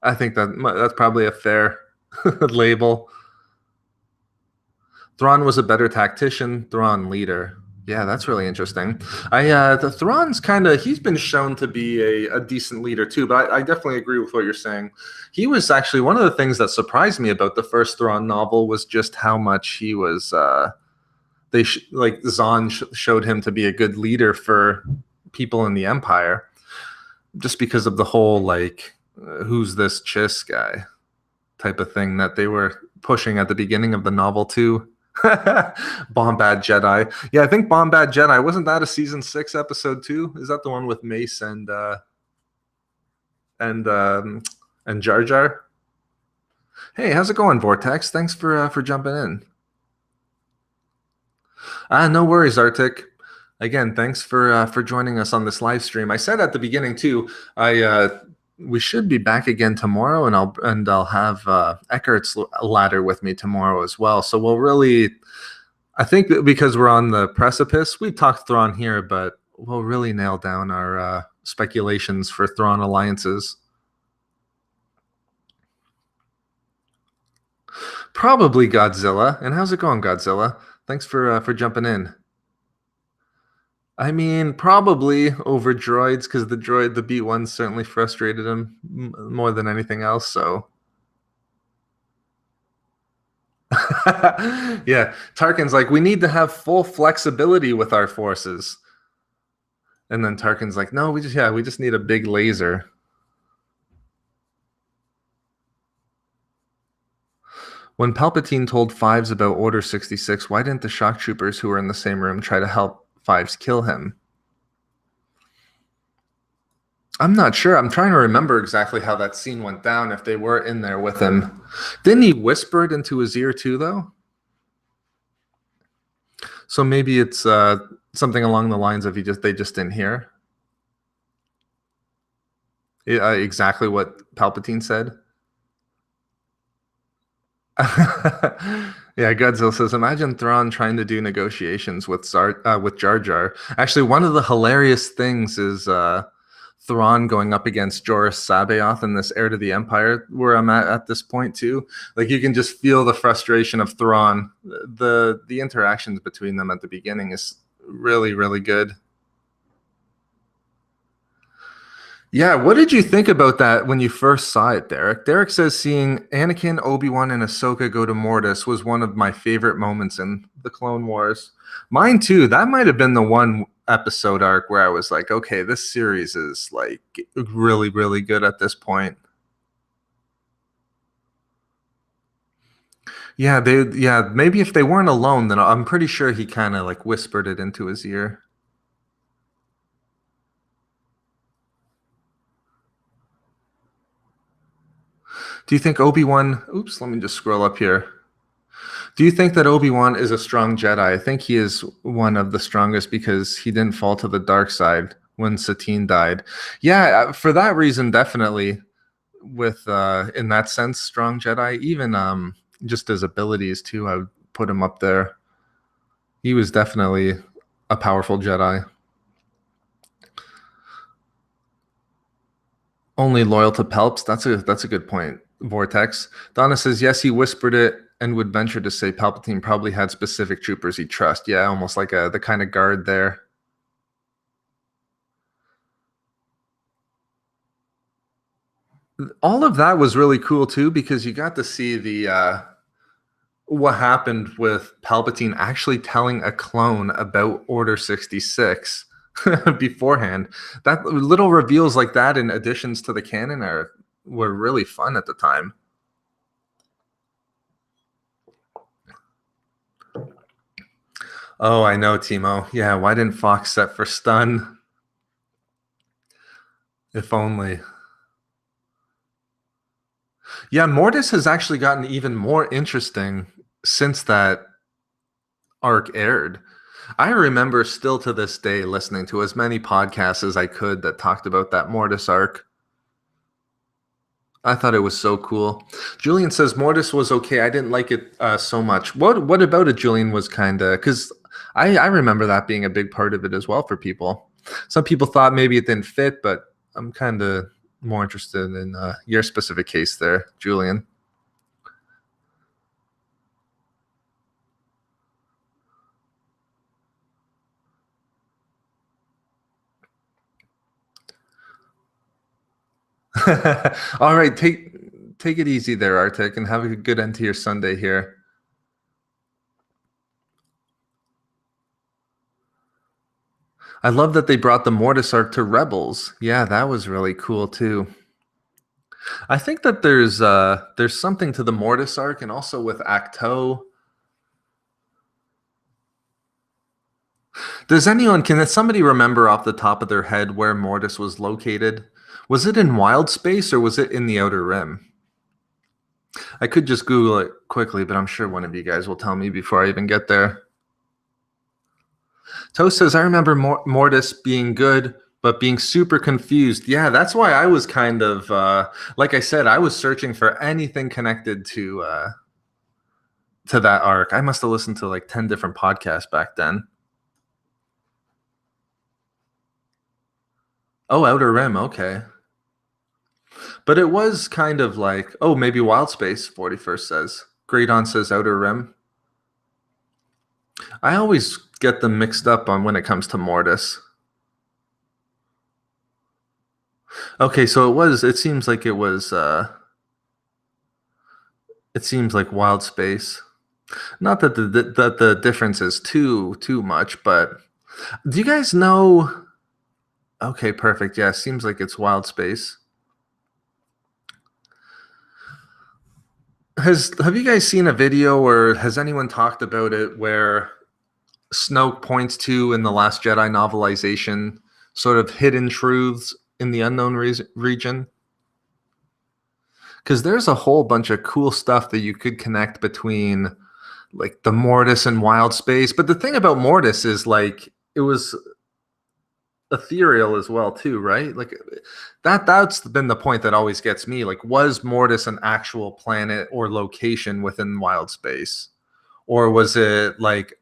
I think that's probably a fair label. Thrawn was a better tactician. Thrawn leader. Yeah, that's really interesting. The Thrawn's kind of he's been shown to be a decent leader too, but I definitely agree with what you're saying. He was actually one of the things that surprised me about the first Thrawn novel was just how much he was. Like Zahn showed him to be a good leader for people in the Empire, just because of the whole like who's this Chiss guy type of thing that they were pushing at the beginning of the novel too. Bombad Jedi. Yeah, I think Bombad Jedi wasn't that a season 6 episode 2? Is that the one with Mace and and Jar Jar? Hey, how's it going, Vortex? Thanks for jumping in. No worries, Arctic. Again, thanks for joining us on this live stream. I said at the beginning too, I we should be back again tomorrow, and I'll have Eckhart's ladder with me tomorrow as well. So we'll really, I think that because we're on the precipice, we talked Thrawn here, but we'll really nail down our speculations for Thrawn alliances. Probably Godzilla. And how's it going, Godzilla? Thanks for jumping in. I mean, probably over droids because the B1 certainly frustrated him more than anything else. So, yeah, Tarkin's like, we need to have full flexibility with our forces, and then Tarkin's like, no, we just need a big laser. When Palpatine told Fives about Order 66, why didn't the shock troopers who were in the same room try to help Fives kill him? I'm not sure. I'm trying to remember exactly how that scene went down, if they were in there with him. Didn't he whisper it into his ear too, though? So maybe it's something along the lines of they just didn't hear exactly what Palpatine said. Yeah, Godzilla says, imagine Thrawn trying to do negotiations with Jar Jar. Actually, one of the hilarious things is Thrawn going up against Joruus Sabaoth in this Heir to the Empire, where I'm at this point too. Like you can just feel the frustration of Thrawn. The interactions between them at the beginning is really, really good. Yeah, what did you think about that when you first saw it, Derek? Derek says seeing Anakin, Obi-Wan, and Ahsoka go to Mortis was one of my favorite moments in the Clone Wars. Mine too. That might have been the one episode arc where I was like, okay, this series is like really, really good at this point. Yeah, maybe if they weren't alone, then I'm pretty sure he kind of like whispered it into his ear. Do you think Obi-Wan, oops, let me just scroll up here. Do you think that Obi-Wan is a strong Jedi? I think he is one of the strongest because he didn't fall to the dark side when Satine died. Yeah, for that reason, definitely. With in that sense, strong Jedi. Even just his abilities too, I would put him up there. He was definitely a powerful Jedi. Only loyal to Pelps. That's a good point. Vortex. Donna says yes. He whispered it and would venture to say Palpatine probably had specific troopers he trust. Yeah, almost like the kind of guard there. All of that was really cool too because you got to see the what happened with Palpatine actually telling a clone about Order 66 beforehand. That little reveals like that in additions to the canon were really fun at the time. Oh, I know, Timo. Yeah, why didn't Fox set for stun? If only. Yeah, Mortis has actually gotten even more interesting since that arc aired. I remember still to this day listening to as many podcasts as I could that talked about that Mortis arc. I thought it was so cool. Julian says Mortis was okay. I didn't like it so much. What about it, Julian, was kind of because I remember that being a big part of it as well for people. Some people thought maybe it didn't fit, but I'm kind of more interested in your specific case there, Julian. All right, take it easy there, Arctic, and have a good end to your Sunday here. I love that they brought the Mortis arc to Rebels. Yeah, that was really cool too. I think that there's something to the Mortis arc, and also with Acto. Can somebody remember off the top of their head where Mortis was located? Was it in Wild Space or was it in the Outer Rim? I could just Google it quickly, but I'm sure one of you guys will tell me before I even get there. Toast says, I remember Mortis being good, but being super confused. Yeah, that's why I was kind of, like I said, I was searching for anything connected to that arc. I must have listened to like 10 different podcasts back then. Oh, Outer Rim, okay. But it was kind of like, oh, maybe Wild Space, 41st says. Greydon says Outer Rim. I always get them mixed up on when it comes to Mortis. Okay, so it seems like it seems like Wild Space. Not that the difference is too much, but do you guys know? Okay, perfect. Yeah, seems like it's Wild Space. Have you guys seen a video, or has anyone talked about it, where Snoke points to in the Last Jedi novelization sort of hidden truths in the unknown region? Because there's a whole bunch of cool stuff that you could connect between like the Mortis and Wild Space. But the thing about Mortis is like it was ethereal as well too, right? Like that's been the point that always gets me. Like, was Mortis an actual planet or location within Wild Space? Or was it like,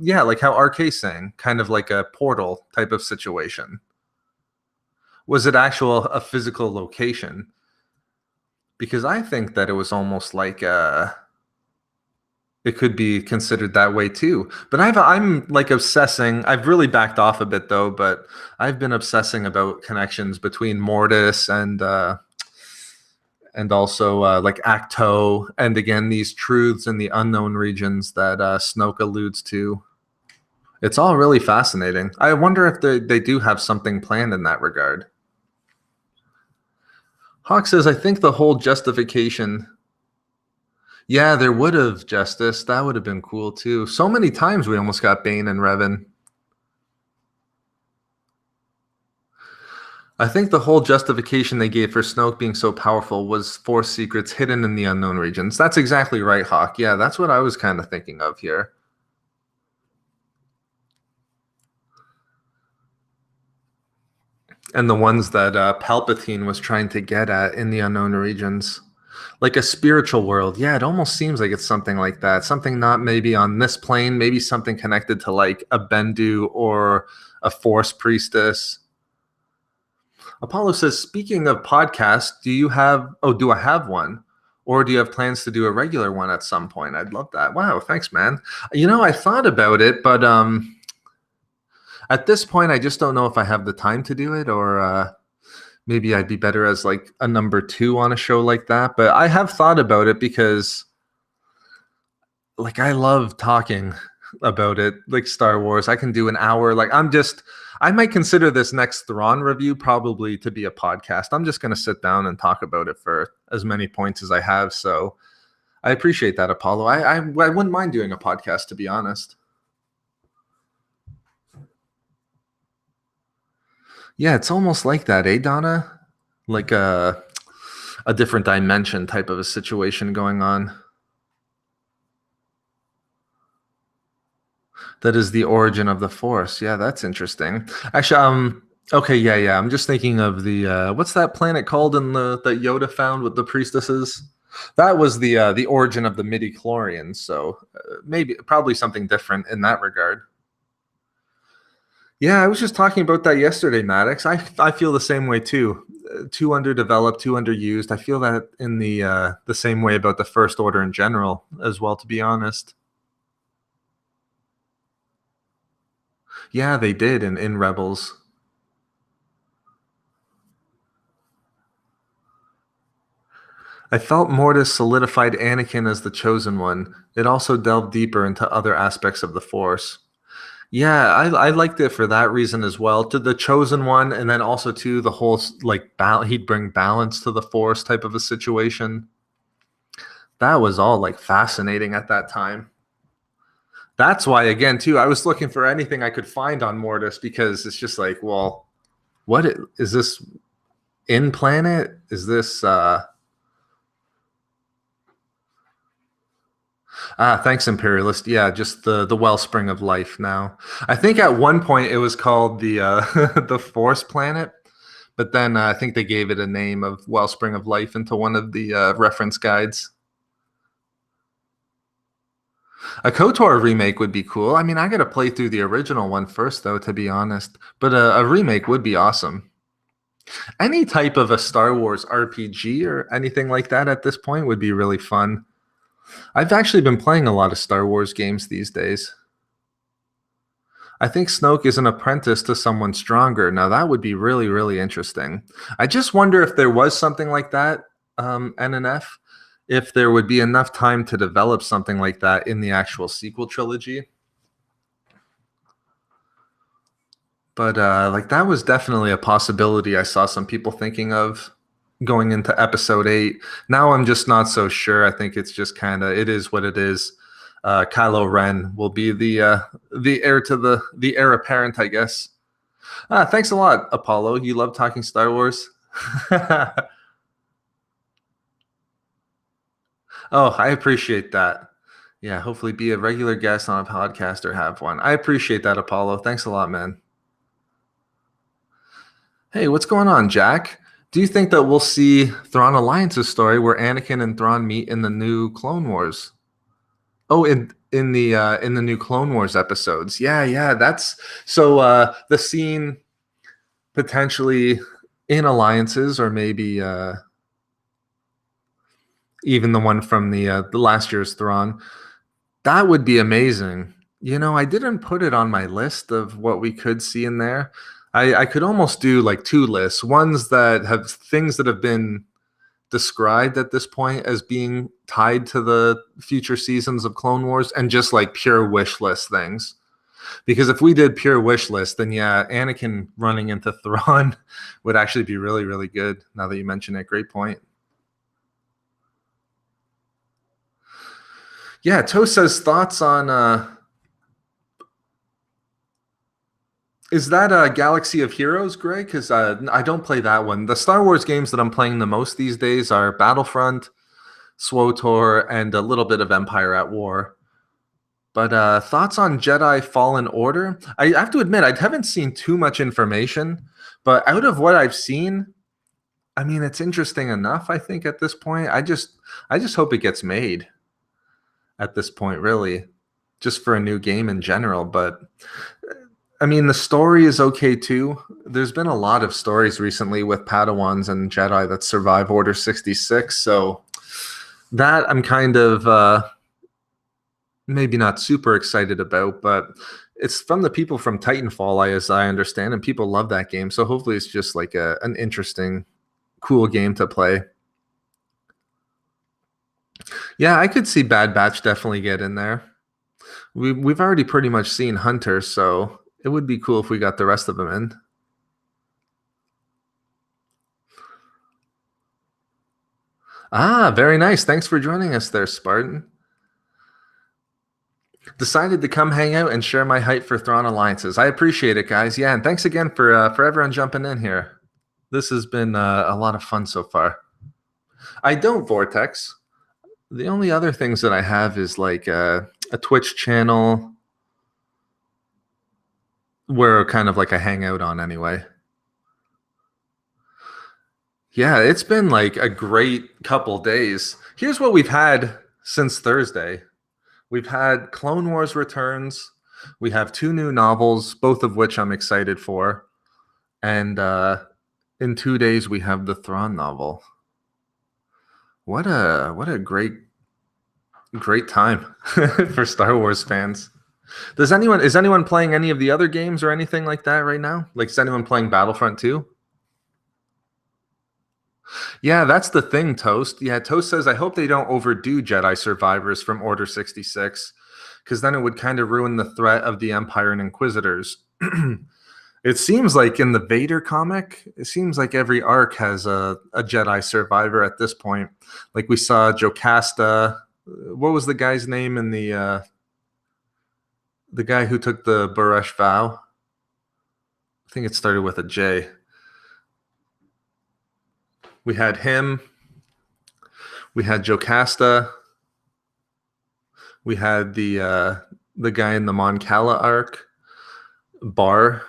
yeah, like how RK's saying, kind of like a portal type of situation? Was it a physical location? Because I think that it was almost like it could be considered that way too. But I'm like obsessing. I've really backed off a bit though, but I've been obsessing about connections between Mortis and also like Acto, and again these truths in the unknown regions that Snoke alludes to. It's all really fascinating. I wonder if they do have something planned in that regard. Hawk says, I think the whole justification. Yeah, there would have justice. That would have been cool too. So many times we almost got Bane and Revan. I think the whole justification they gave for Snoke being so powerful was Force secrets hidden in the unknown regions. That's exactly right, Hawk. Yeah, that's what I was kind of thinking of here. And the ones that Palpatine was trying to get at in the unknown regions. Like a spiritual world. Yeah, it almost seems like it's something like that. Something not maybe on this plane, maybe something connected to like a Bendu or a Force priestess. Apollo says, speaking of podcasts, do I have one? Or do you have plans to do a regular one at some point? I'd love that. Wow, thanks, man. I thought about it, but at this point, I just don't know if I have the time to do it, or maybe I'd be better as like a number 2 on a show like that. But I have thought about it because like I love talking about it, like Star Wars. I can do an hour. Like I might consider this next Thrawn review probably to be a podcast. I'm just going to sit down and talk about it for as many points as I have. So I appreciate that, Apollo. I wouldn't mind doing a podcast, to be honest. Yeah, it's almost like that, eh, Donna? Like a different dimension type of a situation going on. That is the origin of the Force. Yeah, that's interesting. Actually, okay, yeah. I'm just thinking of the what's that planet called in that Yoda found with the priestesses? That was the origin of the midi-chlorians. So probably something different in that regard. Yeah, I was just talking about that yesterday, Maddox. I feel the same way too. Too underdeveloped, too underused. I feel that in the same way about the First Order in general as well, to be honest. Yeah, they did in Rebels. I felt Mortis solidified Anakin as the chosen one. It also delved deeper into other aspects of the Force. Yeah, I liked it for that reason as well. To the chosen one, and then also to the whole like he'd bring balance to the Force type of a situation. That was all like fascinating at that time. That's why, again, too, I was looking for anything I could find on Mortis, because it's just like, well, is this in planet? Is this thanks, Imperialist. Yeah, just the wellspring of life now. I think at one point it was called the the Force planet, but then I think they gave it a name of Wellspring of Life into one of the reference guides. A KOTOR remake would be cool. I mean, I got to play through the original one first, though, to be honest. But a remake would be awesome. Any type of a Star Wars RPG or anything like that at this point would be really fun. I've actually been playing a lot of Star Wars games these days. I think Snoke is an apprentice to someone stronger. Now that would be really, really interesting. I just wonder if there was something like that, NNF, if there would be enough time to develop something like that in the actual sequel trilogy. But like that was definitely a possibility I saw some people thinking of going into episode 8. Now I'm just not so sure. I think it's just kind of it is what it is. Kylo Ren will be the heir to the heir apparent, I guess. Thanks a lot, Apollo. You love talking Star Wars. Oh, I appreciate that. Yeah, hopefully be a regular guest on a podcast or have one. I appreciate that, Apollo. Thanks a lot, man. Hey, what's going on, Jack? Do you think that we'll see Thrawn Alliance's story where Anakin and Thrawn meet in the new Clone Wars? Oh, in the new Clone Wars episodes. Yeah, yeah, that's so the scene potentially in Alliances or maybe even the one from the last year's Thrawn. That would be amazing. You know, I didn't put it on my list of what we could see in there. I could almost do like two lists. Ones that have things that have been described at this point as being tied to the future seasons of Clone Wars and just like pure wish list things. Because if we did pure wish list, then yeah, Anakin running into Thrawn would actually be really, really good. Now that you mention it, great point. Yeah, Toast says thoughts on is that a Galaxy of Heroes, Greg? Because I don't play that one. The Star Wars games that I'm playing the most these days are Battlefront, SWOTOR, and a little bit of Empire at War. But thoughts on Jedi Fallen Order? I have to admit, I haven't seen too much information, but out of what I've seen, I mean, it's interesting enough, I think, at this point. I just hope it gets made at this point, really, just for a new game in general. But I mean, the story is okay too. There's been a lot of stories recently with Padawans and Jedi that survive Order 66. So that I'm kind of maybe not super excited about, but it's from the people from Titanfall, as I understand, and people love that game. So hopefully it's just like an interesting, cool game to play. Yeah, I could see Bad Batch definitely get in there. We've already pretty much seen Hunter, so it would be cool if we got the rest of them in. Ah, very nice. Thanks for joining us there, Spartan. Decided to come hang out and share my hype for Thrawn Alliances. I appreciate it, guys. Yeah, and thanks again for everyone jumping in here. This has been a lot of fun so far. I don't Vortex. The only other things that I have is like a Twitch channel where kind of like a hangout on anyway. Yeah, it's been like a great couple days. Here's what we've had since Thursday. We've had Clone Wars Returns. We have 2 new novels, both of which I'm excited for. And in 2 days we have the Thrawn novel. What a great time for Star Wars fans. Is anyone playing any of the other games or anything like that right now? Like, is anyone playing Battlefront 2? Yeah, that's the thing, Toast. Yeah, Toast says, I hope they don't overdo Jedi survivors from Order 66, because then it would kind of ruin the threat of the Empire and Inquisitors. It seems like in the Vader comic, it seems like every arc has a Jedi survivor at this point. Like we saw Jocasta. What was the guy's name in the guy who took the Baresh vow? I think it started with a J. We had him. We had Jocasta. We had the guy in the Mon Cala arc, Bar.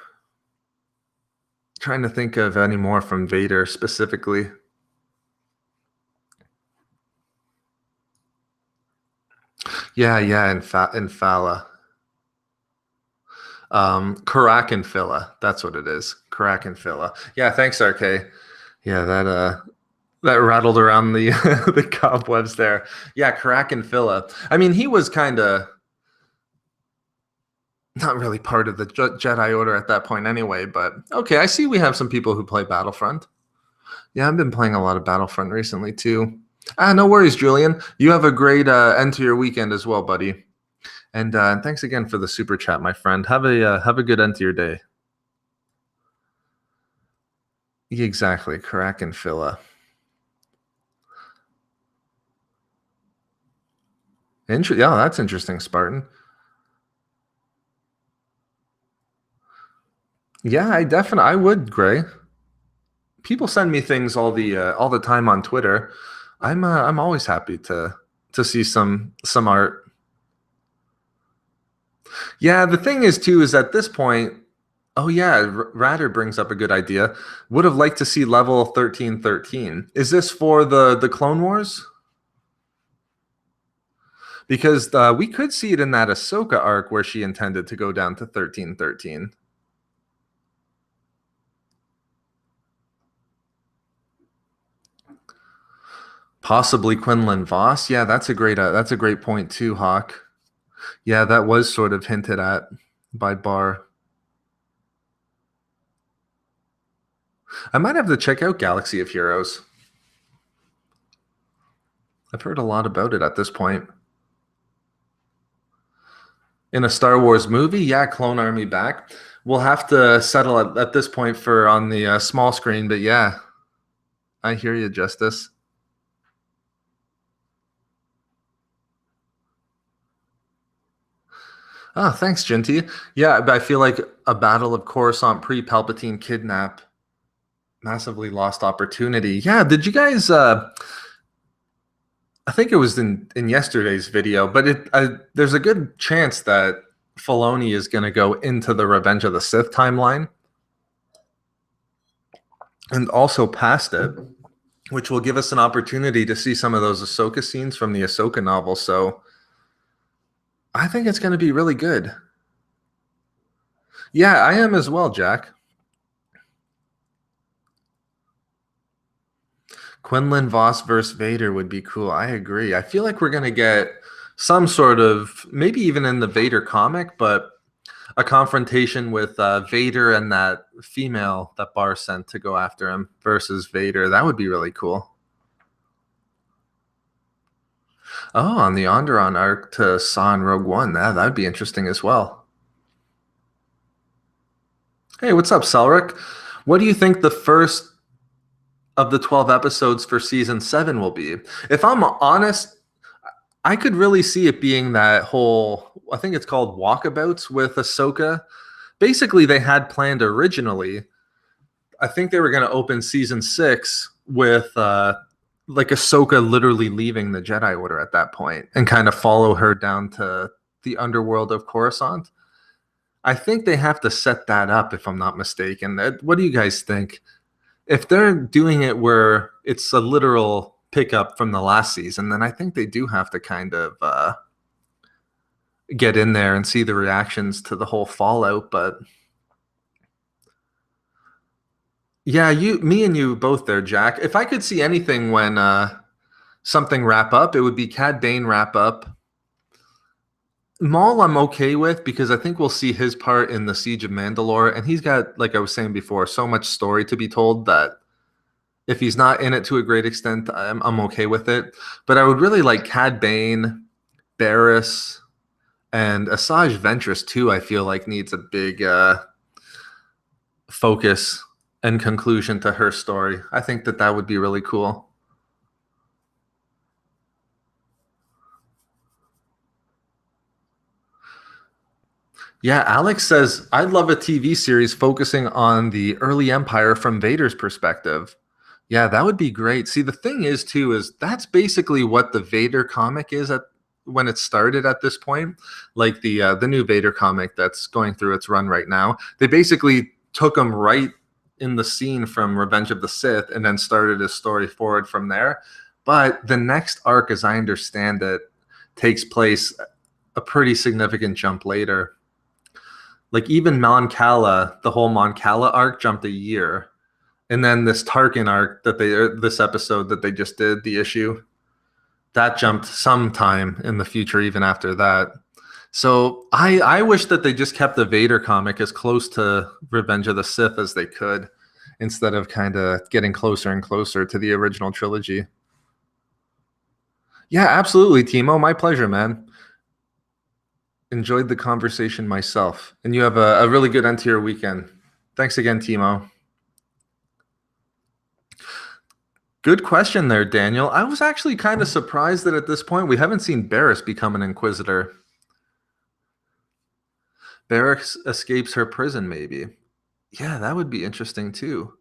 Trying to think of any more from Vader specifically. Yeah, in Fala. Karak and Phila. That's what it is. Karak and Phila. Yeah, thanks, RK. Yeah, that rattled around the the cobwebs there. Yeah, Karak and Phila. I mean, he was kind of not really part of the Jedi Order at that point anyway. But okay, I see we have some people who play Battlefront. Yeah, I've been playing a lot of Battlefront recently too. No worries, Julian. You have a great end to your weekend as well, buddy. And thanks again for the super chat, my friend. Have a good end to your day. Exactly, Crack and Phila. Yeah, that's interesting, Spartan. Yeah, I would, Gray. People send me things all the time on Twitter. I'm always happy to see some art. Yeah, the thing is too is at this point, oh yeah, Ratter brings up a good idea. Would have liked to see level 1313. Is this for the Clone Wars? Because we could see it in that Ahsoka arc where she intended to go down to 1313. Possibly Quinlan Voss. Yeah, that's a great point too, Hawk. Yeah, that was sort of hinted at by Barr. I might have to check out Galaxy of Heroes. I've heard a lot about it at this point. In a Star Wars movie, yeah, Clone Army back. We'll have to settle at this point for on the small screen, but yeah, I hear you, Justice. Oh, thanks, Jinty. Yeah, I feel like a Battle of Coruscant pre-Palpatine kidnap, massively lost opportunity. Yeah, did you guys? I think it was in yesterday's video, but there's a good chance that Filoni is going to go into the Revenge of the Sith timeline, and also past it, which will give us an opportunity to see some of those Ahsoka scenes from the Ahsoka novel. So I think it's going to be really good. Yeah, I am as well, Jack. Quinlan Voss versus Vader would be cool. I agree. I feel like we're going to get some sort of, maybe even in the Vader comic, but a confrontation with Vader and that female that Barr sent to go after him versus Vader. That would be really cool. Oh, on the Onderon arc to Saw in Rogue One. That would be interesting as well. Hey, what's up, Selric? What do you think the first of the 12 episodes for season 7 will be? If I'm honest, I could really see it being that whole, I think it's called Walkabouts with Ahsoka. Basically, they had planned originally, I think they were going to open season 6 with like Ahsoka literally leaving the Jedi Order at that point and kind of follow her down to the underworld of Coruscant. I think they have to set that up, if I'm not mistaken. What do you guys think? If they're doing it where it's a literal pickup from the last season, then I think they do have to kind of get in there and see the reactions to the whole fallout. But yeah, me and you both there, Jack. If I could see anything when something wrap up, it would be Cad Bane wrap up. Maul I'm okay with because I think we'll see his part in the Siege of Mandalore, and he's got, like I was saying before, so much story to be told that if he's not in it to a great extent, I'm okay with it. But I would really like Cad Bane, Barriss, and Asajj Ventress too. I feel like needs a big focus and conclusion to her story. I think that would be really cool. Yeah, Alex says, I'd love a TV series focusing on the early Empire from Vader's perspective. Yeah, that would be great. See, the thing is, too, is that's basically what the Vader comic is at when it started at this point. Like the new Vader comic that's going through its run right now. They basically took him right in the scene from Revenge of the Sith and then started his story forward from there. But the next arc, as I understand it, takes place a pretty significant jump later. Like even Mon-Cala, the whole Mon-Cala arc jumped a year, and then this Tarkin arc this episode that they just did, the issue, that jumped some time in the future even after that. So I wish that they just kept the Vader comic as close to Revenge of the Sith as they could, instead of kind of getting closer and closer to the original trilogy. Yeah, absolutely, Timo. My pleasure, man. Enjoyed the conversation myself. And you have a really good end to your weekend. Thanks again, Timo. Good question there, Daniel. I was actually kind of surprised that at this point we haven't seen Barriss become an Inquisitor. Barriss escapes her prison, maybe. Yeah, that would be interesting too.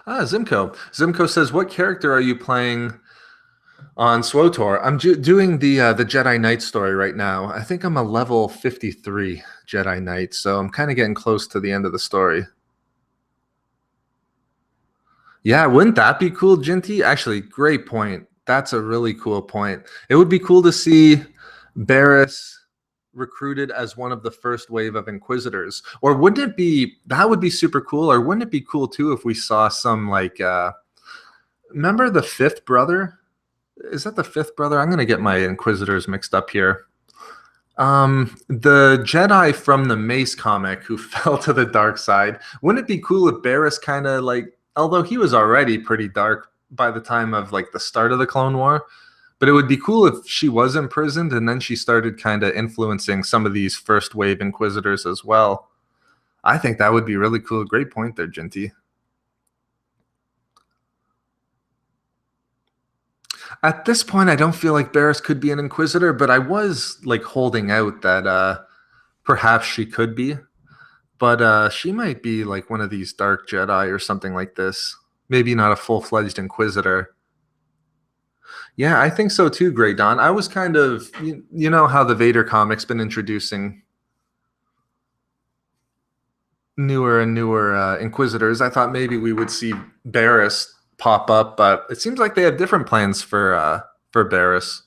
Zimko. Zimko says, "What character are you playing on SWOTOR?" I'm doing the Jedi Knight story right now. I think I'm a level 53 Jedi Knight, so I'm kind of getting close to the end of the story. Yeah, wouldn't that be cool, Jinty? Actually, great point. That's a really cool point. It would be cool to see Barriss recruited as one of the first wave of Inquisitors. Or wouldn't it be, that would be super cool, or wouldn't it be cool too if we saw some like remember the fifth brother? Is that the fifth brother? I'm gonna get my Inquisitors mixed up here. The Jedi from the Mace comic who fell to the dark side. Wouldn't it be cool if Barriss kind of like, although he was already pretty dark by the time of like the start of the Clone War, but it would be cool if she was imprisoned and then she started kind of influencing some of these first wave Inquisitors as well. I think that would be really cool. Great point there, Jinty. At this point, I don't feel like Barriss could be an Inquisitor, but I was like holding out that perhaps she could be. But she might be like one of these dark Jedi or something like this. Maybe not a full-fledged Inquisitor. Yeah, I think so too, Grey Dawn. I was kind of, you know how the Vader comic's been introducing newer and newer Inquisitors. I thought maybe we would see Barriss pop up, but it seems like they have different plans for Barriss.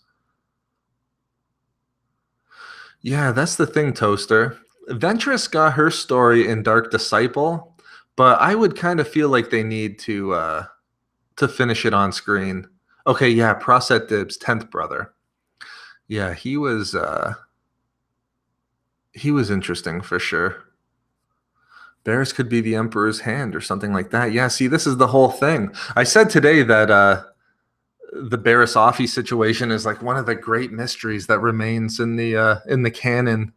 Yeah, that's the thing, Toaster. Ventress got her story in Dark Disciple, but I would kind of feel like they need to finish it on screen. Okay, yeah, Proset Dibs, 10th brother. Yeah, he was interesting for sure. Barriss could be the Emperor's hand or something like that. Yeah, see, this is the whole thing. I said today that the Barriss Offee situation is like one of the great mysteries that remains in the canon.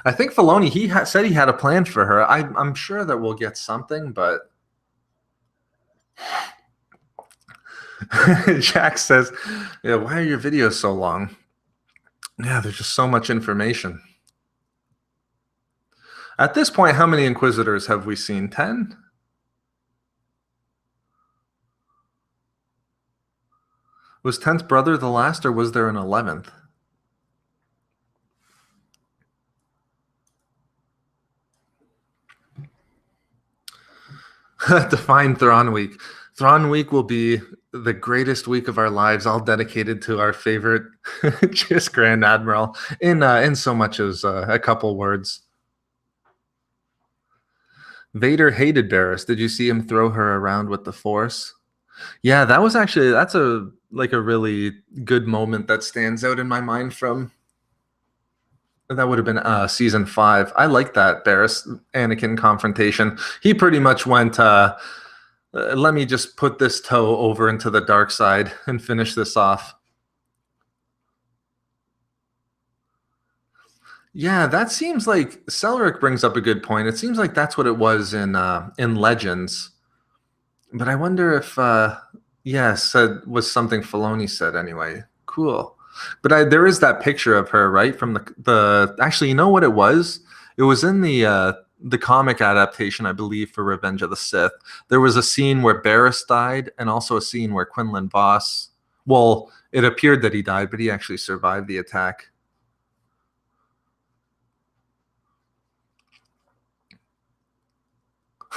I think Filoni said he had a plan for her. I'm sure that we'll get something, but Jack says, "Yeah, why are your videos so long?" Yeah, there's just so much information. At this point, how many Inquisitors have we seen? 10? Was 10th brother the last, or was there an 11th? Define Thrawn Week. Thrawn Week will be the greatest week of our lives, all dedicated to our favorite just Grand Admiral in so much as a couple words. Vader hated Barriss. Did you see him throw her around with the Force? Yeah, that's a like a really good moment that stands out in my mind from that would have been season 5. I like that Barriss Anakin confrontation. He pretty much went let me just put this toe over into the dark side and finish this off. Yeah, that seems like Celric brings up a good point. It seems like that's what it was in Legends. But I wonder if yeah, said was something Filoni said anyway. Cool. But there is that picture of her, right? From the actually, you know what it was? It was in the comic adaptation, I believe, for Revenge of the Sith. There was a scene where Barriss died, and also a scene where Quinlan Voss. Well, it appeared that he died, but he actually survived the attack.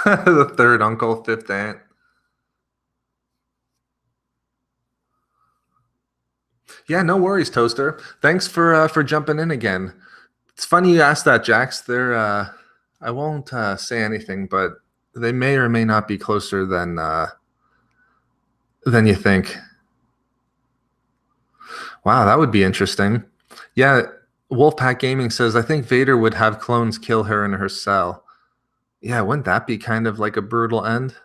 The third uncle, fifth aunt. Yeah, no worries, Toaster. Thanks for jumping in again. It's funny you asked that, Jax. I won't say anything, but they may or may not be closer than you think. Wow, that would be interesting. Yeah, Wolfpack Gaming says I think Vader would have clones kill her in her cell. Yeah, wouldn't that be kind of like a brutal end?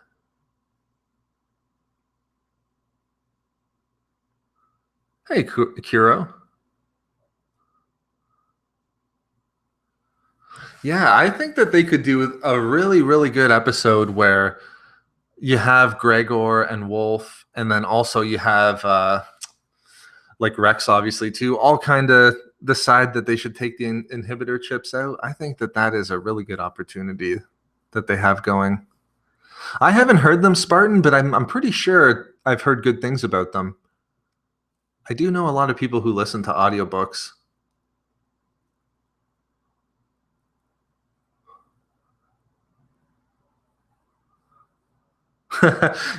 Hey, Kuro. Yeah, I think that they could do a really, really good episode where you have Gregor and Wolf, and then also you have like Rex, obviously too. All kind of decide that they should take the inhibitor chips out. I think that that is a really good opportunity that they have going. I haven't heard them Spartan, but I'm pretty sure I've heard good things about them. I do know a lot of people who listen to audiobooks.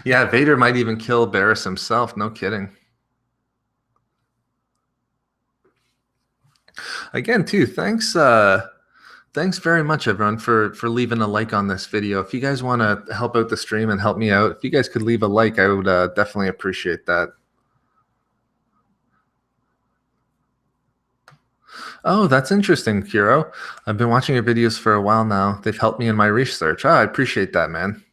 Yeah, Vader might even kill Barriss himself. No kidding. Again, too, thanks very much, everyone, for leaving a like on this video. If you guys want to help out the stream and help me out, if you guys could leave a like, I would definitely appreciate that. Oh, that's interesting, Kiro. I've been watching your videos for a while now. They've helped me in my research. Oh, I appreciate that, man.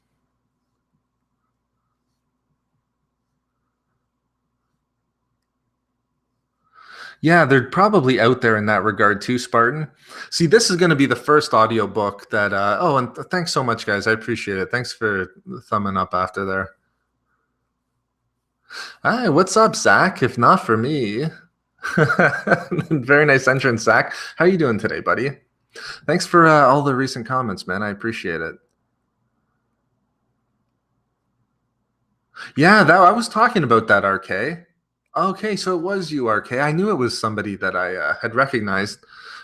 Yeah, they're probably out there in that regard too, Spartan. See, this is going to be the first audiobook that oh, and thanks so much, guys. I appreciate it. Thanks for thumbing up after there. Hi, what's up, Zach? If not for me. Very nice entrance, Zach. How are you doing today, buddy? Thanks for all the recent comments, man. I appreciate it. Yeah, that I was talking about that, RK. Okay, so it was you, RK. I knew it was somebody that I had recognized,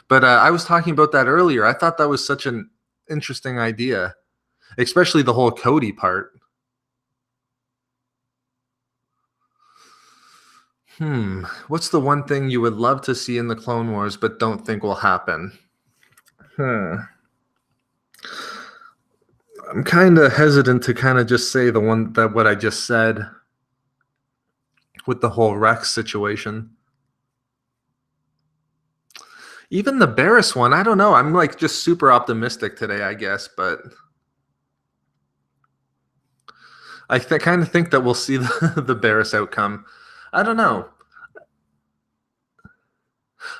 but I was talking about that earlier. I thought that was such an interesting idea, especially the whole Cody part. What's the one thing you would love to see in the Clone Wars but don't think will happen? Hmm. I'm kind of hesitant to kind of just say the one that what I just said with the whole Rex situation. Even the Barris one, I don't know. I'm like just super optimistic today, I guess, but I kind of think that we'll see the Barris outcome. I don't know.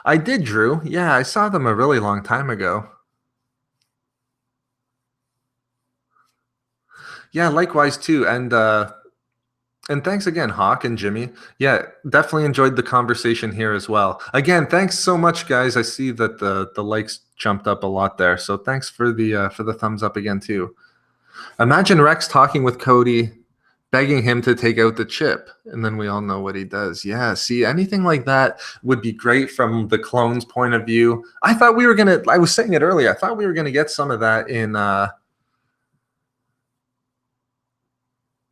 I did, Drew. Yeah, I saw them a really long time ago. Yeah, likewise too. And thanks again, Hawk and Jimmy. Yeah, definitely enjoyed the conversation here as well. Again, thanks so much, guys. I see that the likes jumped up a lot there. So thanks for the thumbs up again too. Imagine Rex talking with Cody, begging him to take out the chip, and then we all know what he does. Yeah, see, anything like that would be great from the clone's point of view. I thought we were gonna. I was saying it earlier. I thought we were gonna get some of that in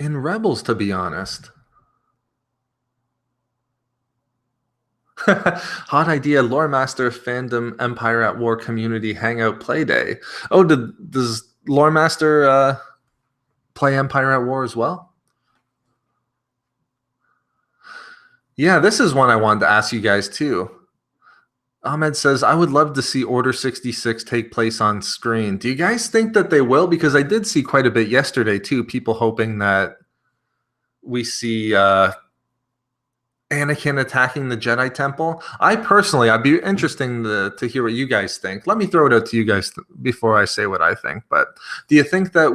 Rebels, to be honest. Hot idea, Lore Master Fandom Empire at War Community Hangout Play Day. Oh, does Lore Master play Empire at War as well? Yeah, this is one I wanted to ask you guys too. Ahmed says, I would love to see Order 66 take place on screen. Do you guys think that they will? Because I did see quite a bit yesterday too, people hoping that we see Anakin attacking the Jedi Temple. I personally, I'd be interesting to hear what you guys think. Let me throw it out to you guys before I say what I think. But do you think that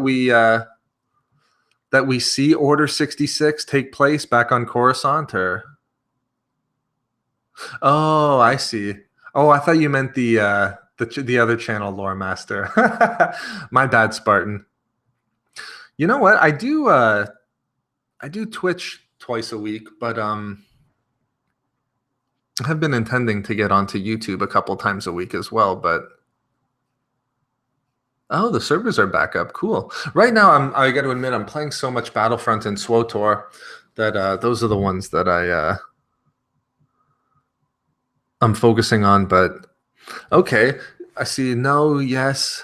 we see Order 66 take place back on Coruscant? Or oh, I see. Oh, I thought you meant the other channel, Lore Master. My bad, Spartan. You know what? I do Twitch twice a week, but have been intending to get onto YouTube a couple times a week as well, but oh, the servers are back up. Cool. Right now, I got to admit, I'm playing so much Battlefront and SWOTOR that those are the ones that I'm focusing on. But okay, I see. No, yes.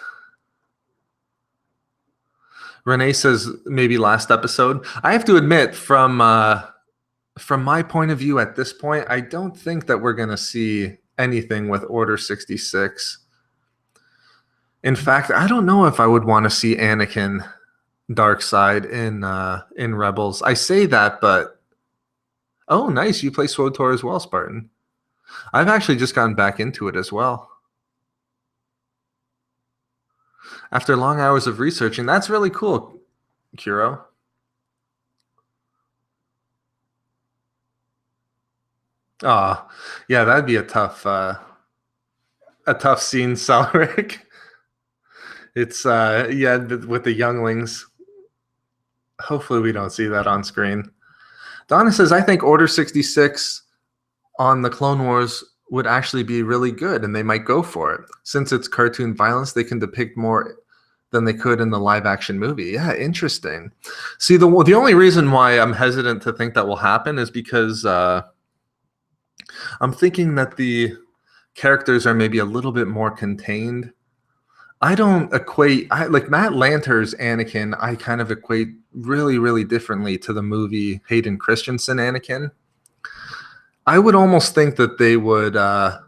Renee says maybe last episode. I have to admit, from from my point of view at this point, I don't think that we're going to see anything with Order 66. In fact, I don't know if I would want to see Anakin dark side in Rebels. I say that, but oh, nice, you play SWTOR as well, Spartan. I've actually just gotten back into it as well. After long hours of researching, that's really cool, Kuro. Ah, yeah, that'd be a tough scene, Salric. It's yeah, with the younglings. Hopefully we don't see that on screen. Donna says, I think Order 66 on the Clone Wars would actually be really good, and they might go for it. Since it's cartoon violence, they can depict more than they could in the live action movie. Yeah, interesting. See, the only reason why I'm hesitant to think that will happen is because I'm thinking that the characters are maybe a little bit more contained. I don't equate, like Matt Lanter's Anakin, I kind of equate really, really differently to the movie Hayden Christensen Anakin. I would almost think that they would. I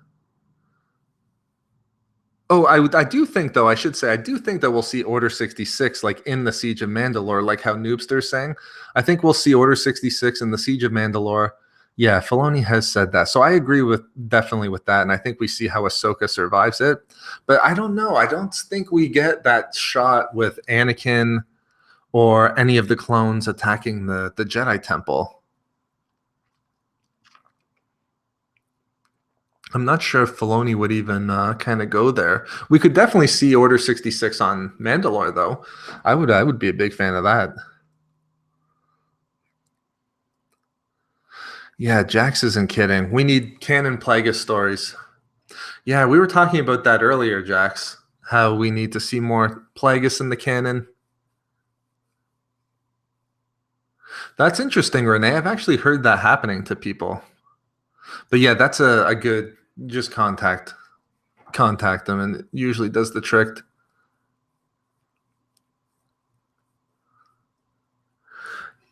do think, though, I should say, I do think that we'll see Order 66 like in the Siege of Mandalore, like how Noobster's saying. I think we'll see Order 66 in the Siege of Mandalore. Yeah, Filoni has said that. So I agree definitely with that. And I think we see how Ahsoka survives it. But I don't know. I don't think we get that shot with Anakin or any of the clones attacking the Jedi Temple. I'm not sure if Filoni would even kind of go there. We could definitely see Order 66 on Mandalore, though. I would be a big fan of that. Yeah, Jax isn't kidding. We need canon Plagueis stories. Yeah, we were talking about that earlier, Jax. How we need to see more Plagueis in the canon. That's interesting, Renee. I've actually heard that happening to people. But yeah, that's a good, just contact them, and it usually does the trick.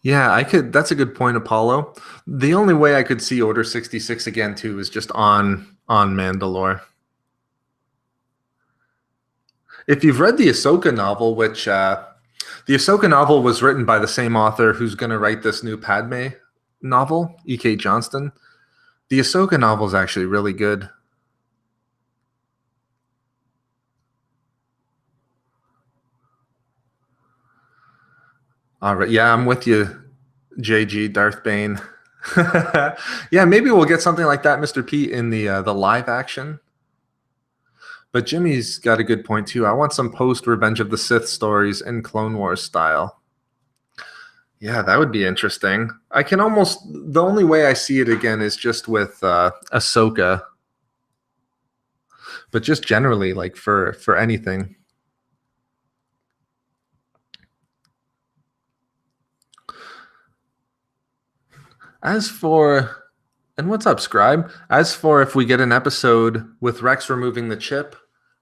Yeah, I could. That's a good point, Apollo. The only way I could see Order 66 again too is just on Mandalore. If you've read the Ahsoka novel, which the Ahsoka novel was written by the same author who's going to write this new Padme novel, E.K. Johnston. The Ahsoka novel is actually really good. All right, yeah, I'm with you, JG Darth Bane. Yeah, maybe we'll get something like that, Mr. Pete, in the live action. But Jimmy's got a good point too. I want some post Revenge of the Sith stories in Clone Wars style. Yeah, that would be interesting. I can almost, the only way I see it again is just with Ahsoka, but just generally, like for anything. As for, and what's up, Scribe? As for if we get an episode with Rex removing the chip,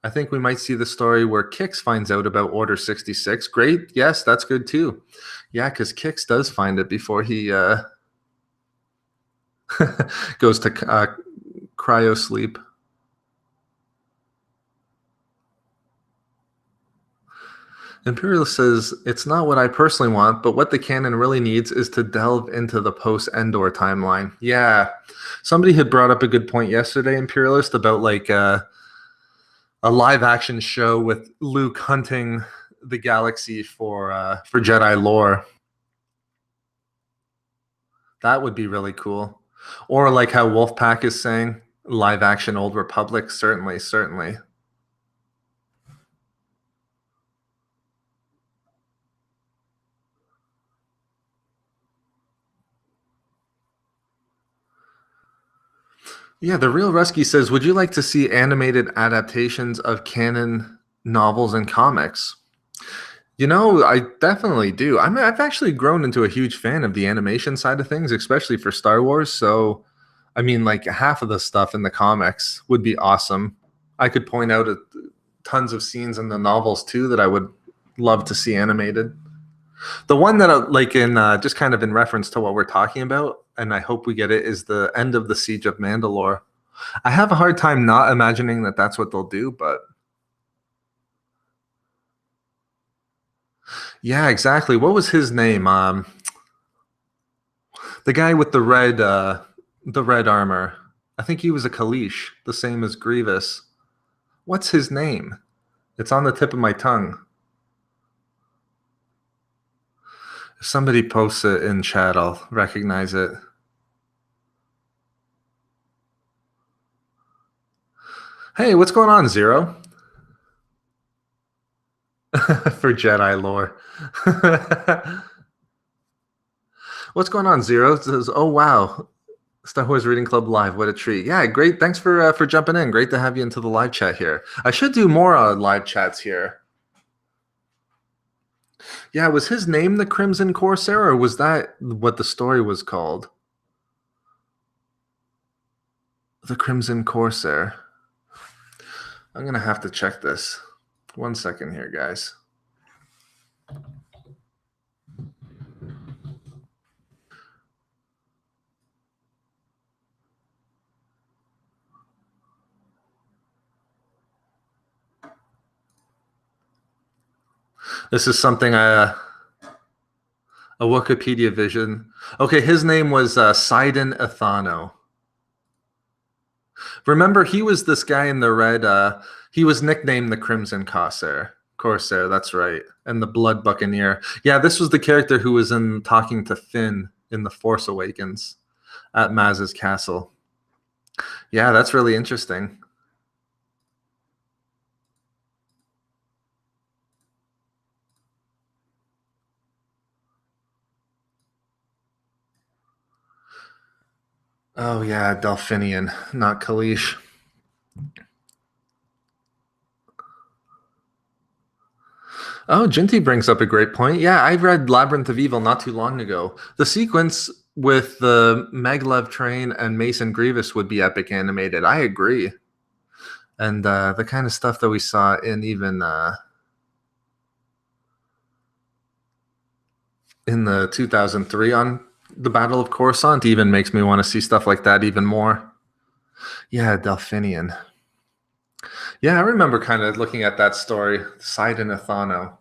I think we might see the story where Kix finds out about Order 66. Great. Yes, that's good too. Yeah, because Kix does find it before he goes to cryo sleep. Imperialist says, it's not what I personally want, but what the canon really needs is to delve into the post-Endor timeline. Yeah. Somebody had brought up a good point yesterday, Imperialist, about like a live-action show with Luke hunting the galaxy for Jedi lore. That would be really cool. Or like how Wolfpack is saying, live-action Old Republic. Certainly, certainly. Yeah, the Real Rusky says, would you like to see animated adaptations of canon novels and comics? You know, I definitely do. I've actually grown into a huge fan of the animation side of things, especially for Star Wars. So, I mean, like half of the stuff in the comics would be awesome. I could point out tons of scenes in the novels too that I would love to see animated. The one that, like, in just kind of in reference to what we're talking about, and I hope we get it, is the end of the Siege of Mandalore. I have a hard time not imagining that that's what they'll do, but yeah, exactly. What was his name? The guy with the red armor. I think he was a Kalish, the same as Grievous. What's his name? It's on the tip of my tongue. If somebody posts it in chat, I'll recognize it. Hey, what's going on, Zero? For Jedi lore. What's going on, Zero? It says, oh, wow. Star Wars Reading Club Live. What a treat. Yeah, great. Thanks for jumping in. Great to have you into the live chat here. I should do more live chats here. Yeah, was his name the Crimson Corsair, or was that what the story was called? The Crimson Corsair. I'm going to have to check this. 1 second here, guys. This is something a Wikipedia vision. Okay, his name was Sidon Athano. Remember, he was this guy in the red. He was nicknamed the Crimson Corsair. Corsair, that's right. And the Blood Buccaneer. Yeah, this was the character who was in talking to Finn in The Force Awakens at Maz's castle. Yeah, that's really interesting. Oh, yeah, Delphinian, not Kalish. Oh, Jinty brings up a great point. Yeah, I read Labyrinth of Evil not too long ago. The sequence with the Maglev train and Mason Grievous would be epic animated. I agree. And the kind of stuff that we saw in even in the 2003 on the Battle of Coruscant even makes me want to see stuff like that even more. Yeah, Delphinian. Yeah, I remember kind of looking at that story, Sidon Athano.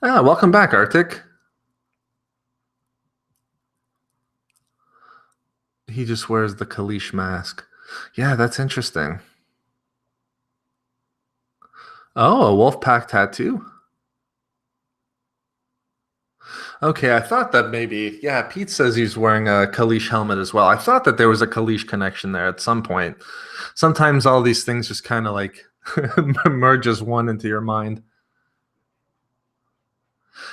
Ah, welcome back, Arctic. He just wears the Kalish mask. Yeah, that's interesting. Oh, a wolf pack tattoo? Okay, I thought that maybe, yeah, Pete says he's wearing a Kalish helmet as well. I thought that there was a Kalish connection there at some point. Sometimes all these things just kind of like merge as one into your mind.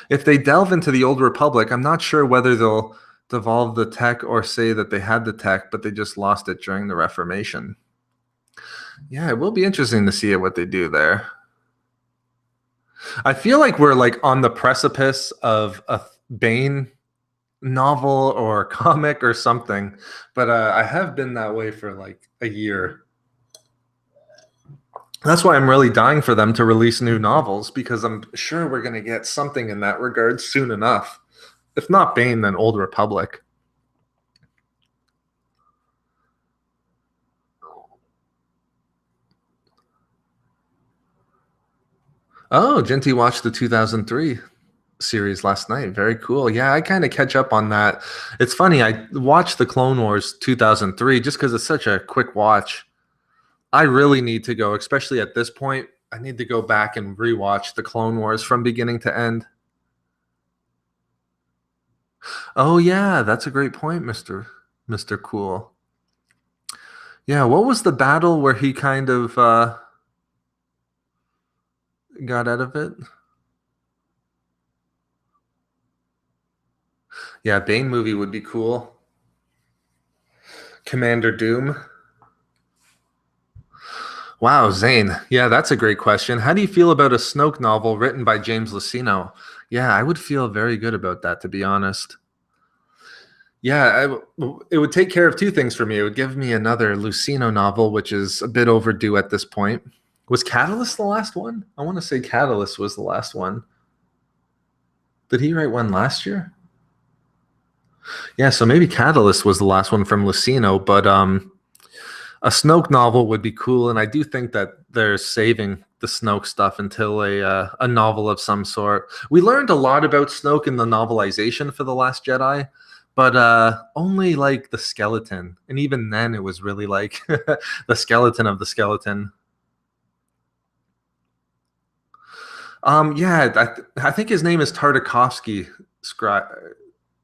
If they delve into the Old Republic, I'm not sure whether they'll devolve the tech or say that they had the tech, but they just lost it during the Reformation. Yeah, it will be interesting to see what they do there. I feel like we're like on the precipice of a Bane novel or comic or something, but I have been that way for like a year. That's why I'm really dying for them to release new novels, because I'm sure we're going to get something in that regard soon enough. If not Bane, then Old Republic. Oh, Genty watched the 2003 series last night. Very cool. Yeah, I kind of catch up on that. It's funny. I watched the Clone Wars 2003 just because it's such a quick watch. I really need to go, especially at this point. I need to go back and rewatch the Clone Wars from beginning to end. Oh yeah, that's a great point, Mr. Cool. Yeah, what was the battle where he kind of got out of it? Yeah, Bane movie would be cool. Commander Dume. Wow, Zane. Yeah, that's a great question. How do you feel about a Snoke novel written by James Luceno? Yeah, I would feel very good about that, to be honest. Yeah, it would take care of two things for me. It would give me another Luceno novel, which is a bit overdue at this point. Was Catalyst the last one? I want to say Catalyst was the last one. Did he write one last year? Yeah, so maybe Catalyst was the last one from Lucino, but a Snoke novel would be cool, and I do think that they're saving the Snoke stuff until a novel of some sort. We learned a lot about Snoke in the novelization for The Last Jedi, but only like the skeleton, and even then it was really like the skeleton of the skeleton. Yeah, I think his name is Tartakovsky.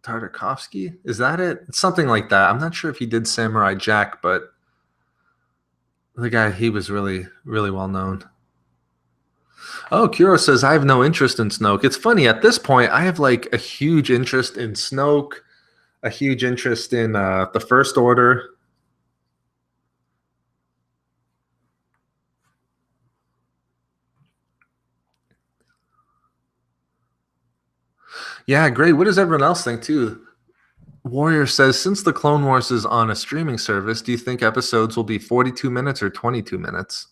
Tartakovsky? Is that it? It's something like that. I'm not sure if he did Samurai Jack, but the guy, he was really, really well known. Oh, Kuro says, I have no interest in Snoke. It's funny, at this point, I have like a huge interest in Snoke, a huge interest in the First Order. Yeah, great. What does everyone else think, too? Warrior says, since the Clone Wars is on a streaming service, do you think episodes will be 42 minutes or 22 minutes?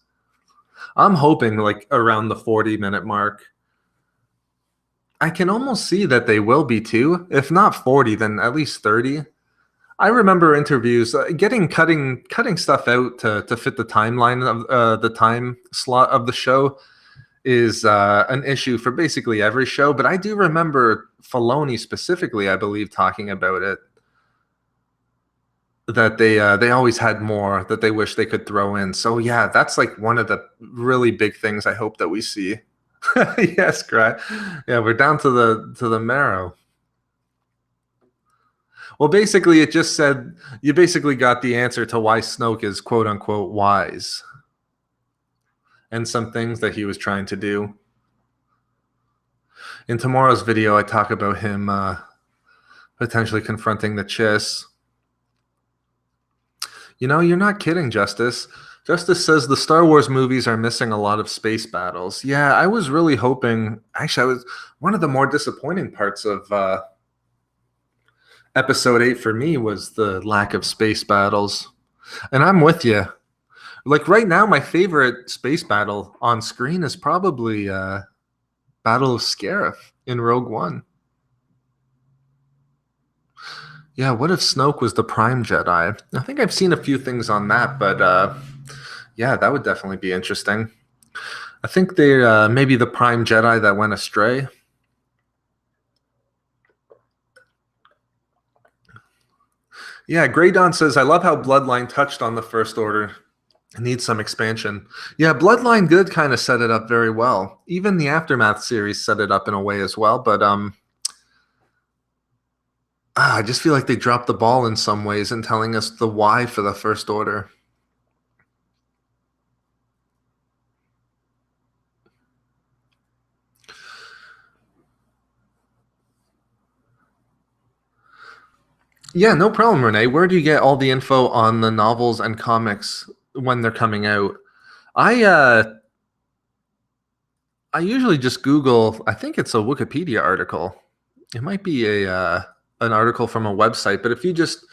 I'm hoping like around the 40-minute mark. I can almost see that they will be too. If not 40, then at least 30. I remember interviews cutting stuff out to fit the timeline of the time slot of the show is an issue for basically every show. But I do remember Filoni specifically, I believe, talking about it, that they always had more that they wish they could throw in. So yeah, that's like one of the really big things I hope that we see. Yes, correct. Yeah, we're down to the marrow. Well, basically, it just said you basically got the answer to why Snoke is quote unquote wise, and some things that he was trying to do. In tomorrow's video, I talk about him potentially confronting the Chiss. You know, you're not kidding, Justice. Justice says the Star Wars movies are missing a lot of space battles. Yeah, I was really hoping. Actually, I was one of the more disappointing parts of Episode 8 for me was the lack of space battles. And I'm with you. Like right now, my favorite space battle on screen is probably Battle of Scarif in Rogue One. Yeah, what if Snoke was the Prime Jedi? I think I've seen a few things on that, but yeah, that would definitely be interesting. I think they maybe the Prime Jedi that went astray. Yeah, Grey Dawn says, I love how Bloodline touched on the First Order. It needs some expansion. Yeah, Bloodline did kind of set it up very well. Even the Aftermath series set it up in a way as well, but I just feel like they dropped the ball in some ways in telling us the why for the First Order. Yeah, no problem, Renee. Where do you get all the info on the novels and comics when they're coming out? I usually just Google. I think it's a Wikipedia article. It might be a an article from a website, but if you just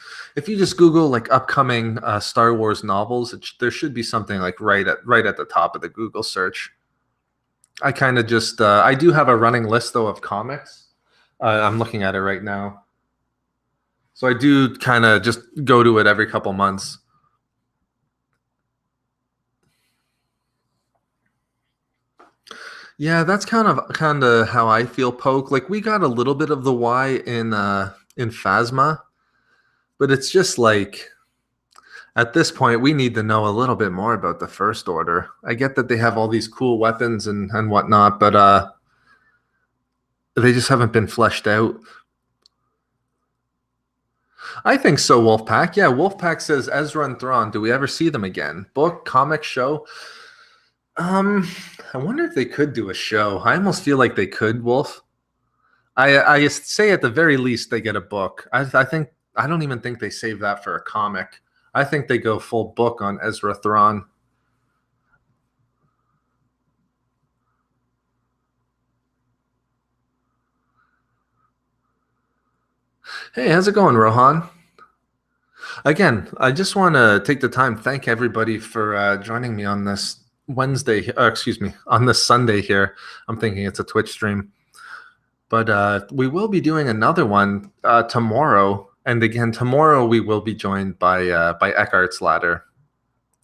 Google like upcoming Star Wars novels, there should be something like right at the top of the Google search. I kind of just I do have a running list though of comics. I'm looking at it right now. So I do kind of just go to it every couple months. Yeah, that's kind of how I feel, Poke. Like we got a little bit of the why in Phasma, but it's just like at this point we need to know a little bit more about the First Order. I get that they have all these cool weapons and whatnot, but they just haven't been fleshed out. I think so, Wolfpack. Yeah, Wolfpack says Ezra and Thrawn. Do we ever see them again? Book, comic, show? I wonder if they could do a show. I almost feel like they could, Wolf. I say at the very least they get a book. I think I don't even think they save that for a comic. I think they go full book on Ezra Thrawn. Hey, how's it going, Rohan? Again, I just want to take the time thank everybody for joining me on this Wednesday, excuse me, on this Sunday here. I'm thinking it's a Twitch stream. But we will be doing another one tomorrow. And again, tomorrow we will be joined by Eckhart's Ladder.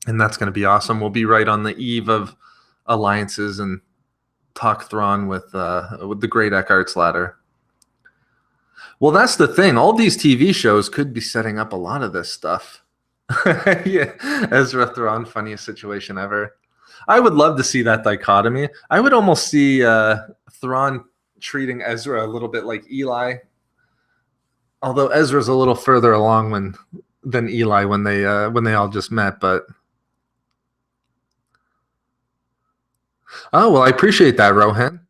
And that's going to be awesome. We'll be right on the eve of alliances and talk Thrawn with the great Eckhart's Ladder. Well, that's the thing. All these TV shows could be setting up a lot of this stuff. Yeah, Ezra Thrawn, funniest situation ever. I would love to see that dichotomy. I would almost see Thrawn treating Ezra a little bit like Eli, although Ezra's a little further along than Eli when they all just met. But oh well, I appreciate that, Rohan.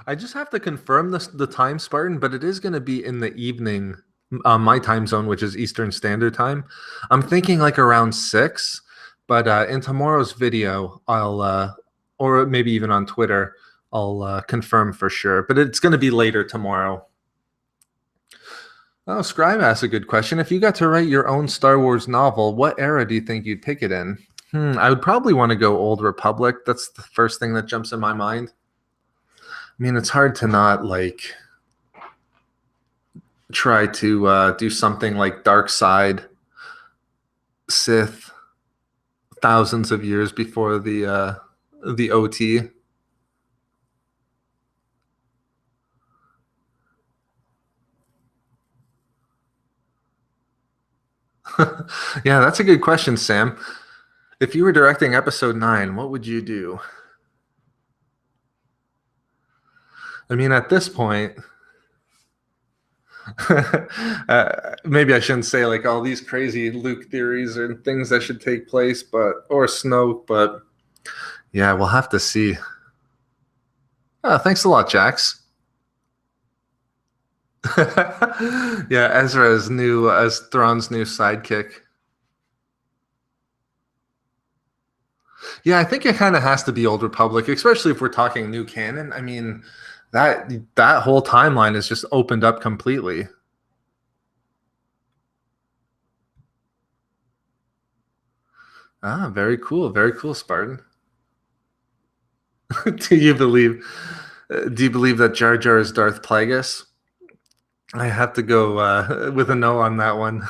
I just have to confirm the time, Spartan, but it is going to be in the evening, my time zone, which is Eastern Standard Time. I'm thinking like around 6, but in tomorrow's video, I'll or maybe even on Twitter, I'll confirm for sure. But it's going to be later tomorrow. Oh, Scribe asked a good question. If you got to write your own Star Wars novel, what era do you think you'd pick it in? I would probably want to go Old Republic. That's the first thing that jumps in my mind. I mean, it's hard to not like try to do something like Dark Side, Sith, thousands of years before the OT. Yeah, that's a good question, Sam. If you were directing episode 9, what would you do? I mean, at this point, maybe I shouldn't say like all these crazy Luke theories and things that should take place, or Snoke, but yeah, we'll have to see. Thanks a lot, Jax. Yeah, Ezra is new as Thrawn's new sidekick. Yeah, I think it kind of has to be Old Republic, especially if we're talking new canon. I mean, that whole timeline is just opened up completely. Very cool, Spartan. Do you believe that Jar Jar is Darth Plagueis? I have to go with a no on that one.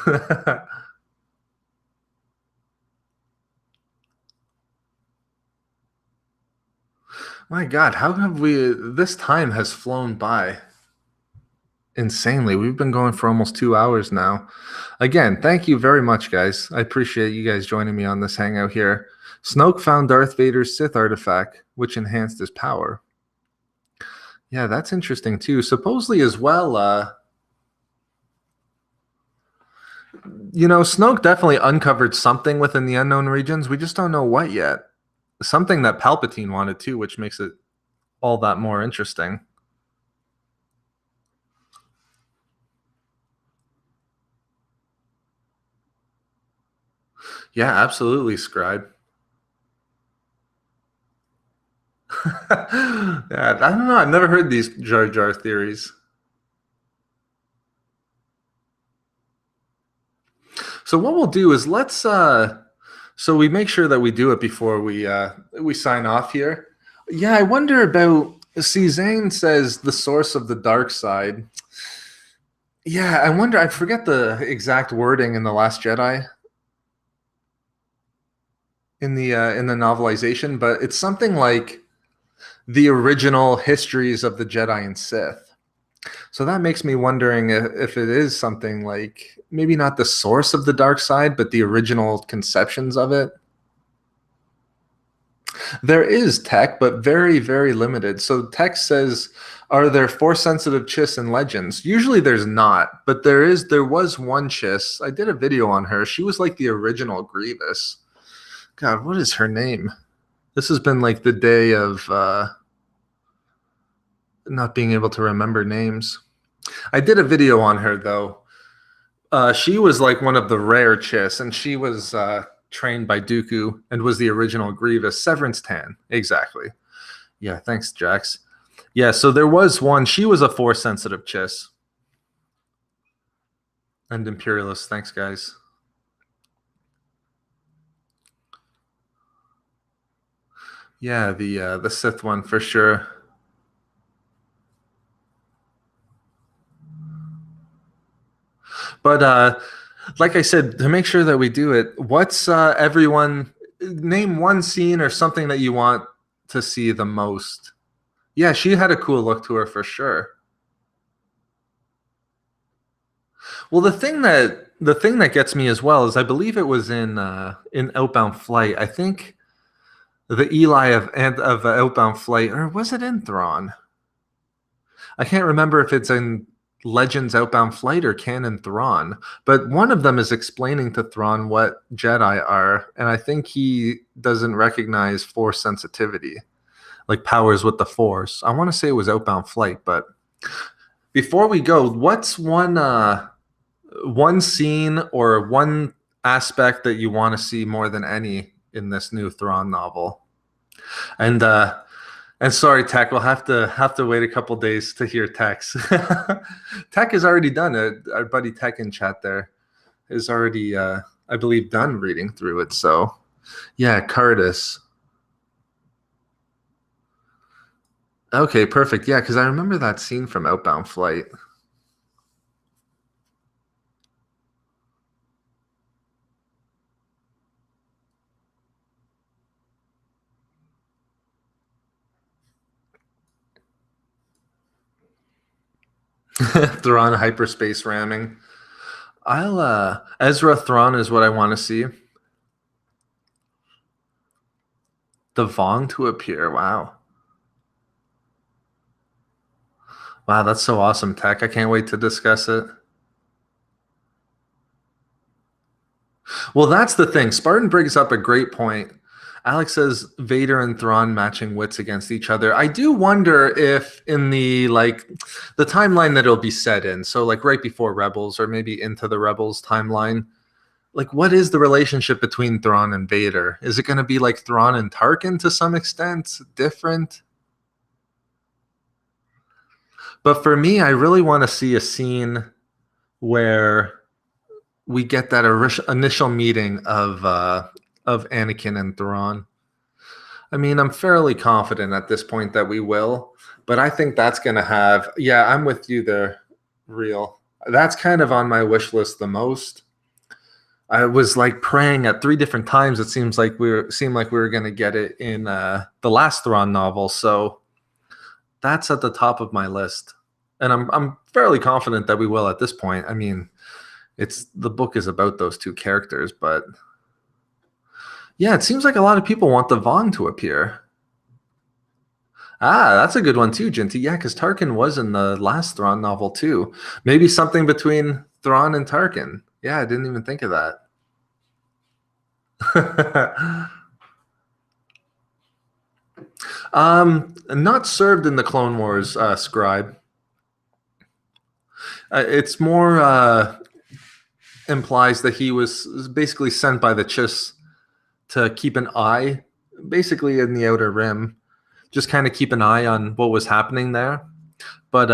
My God, how have we? This time has flown by insanely. We've been going for almost 2 hours now. Again, thank you very much, guys. I appreciate you guys joining me on this hangout here. Snoke found Darth Vader's Sith artifact, which enhanced his power. Yeah, that's interesting too. Supposedly as well, Snoke definitely uncovered something within the unknown regions. We just don't know what yet. Something that Palpatine wanted too, which makes it all that more interesting. Yeah, absolutely, Scribe. Yeah, I don't know. I've never heard these Jar Jar theories. So what we'll do is so we make sure that we do it before we sign off here. Yeah, I wonder about. See, Zane says the source of the dark side. Yeah, I wonder. I forget the exact wording in the Last Jedi in the novelization, but it's something like the original histories of the Jedi and Sith. So that makes me wondering if it is something like maybe not the source of the dark side, but the original conceptions of it. There is tech, but very, very limited. So tech says, are there force sensitive chiss in Legends? Usually there's not, but there was one chiss. I did a video on her. She was like the original Grievous. God, what is her name? This has been like the day of not being able to remember names. I did a video on her though. She was like one of the rare chiss, and she was trained by Dooku and was the original Grievous. Severance Tan, exactly. Yeah, thanks, Jax. Yeah, so there was one. She was a force sensitive chiss. And Imperialist, thanks, guys. Yeah, the Sith one for sure. But like I said, to make sure that we do it, what's everyone name one scene or something that you want to see the most? Yeah, she had a cool look to her for sure. Well, the thing that gets me as well is I believe it was in Outbound Flight. I think the Eli of Outbound Flight, or was it in Thrawn? I can't remember if it's in Legends Outbound Flight or Canon Thrawn, but one of them is explaining to Thrawn what Jedi are, and I think he doesn't recognize Force sensitivity, like powers with the Force. I want to say it was Outbound Flight, but before we go, what's one scene or one aspect that you want to see more than any in this new Thrawn novel? And sorry, Tech, we'll have to wait a couple days to hear Tech's. Tech has already done it. Our buddy Tech in chat there is already, I believe, done reading through it. So, yeah, Curtis. Okay, perfect. Yeah, because I remember that scene from Outbound Flight. Thrawn hyperspace ramming. I'll Ezra Thrawn is what I want to see. The Vong to appear. Wow. Wow, that's so awesome, Tech. I can't wait to discuss it. Well, that's the thing. Spartan brings up a great point. Alex says Vader and Thrawn matching wits against each other. I do wonder if in the timeline that it'll be set in, so like right before Rebels or maybe into the Rebels timeline, like what is the relationship between Thrawn and Vader? Is it going to be like Thrawn and Tarkin to some extent, different? But for me, I really want to see a scene where we get that initial meeting of Anakin and Thrawn. I mean, I'm fairly confident at this point that we will, but I think that's going to have. Yeah, I'm with you there, real. That's kind of on my wish list the most. I was like praying at three different times. It seemed like we were going to get it in the last Thrawn novel, so that's at the top of my list, and I'm fairly confident that we will at this point. I mean, it's the book is about those two characters, but yeah, it seems like a lot of people want the Vong to appear. Ah, that's a good one too, Jinty. Yeah, because Tarkin was in the last Thrawn novel too. Maybe something between Thrawn and Tarkin. Yeah, I didn't even think of that. Not served in the Clone Wars, scribe. It's more implies that he was basically sent by the Chiss to keep an eye, basically in the Outer Rim, just kind of keep an eye on what was happening there. But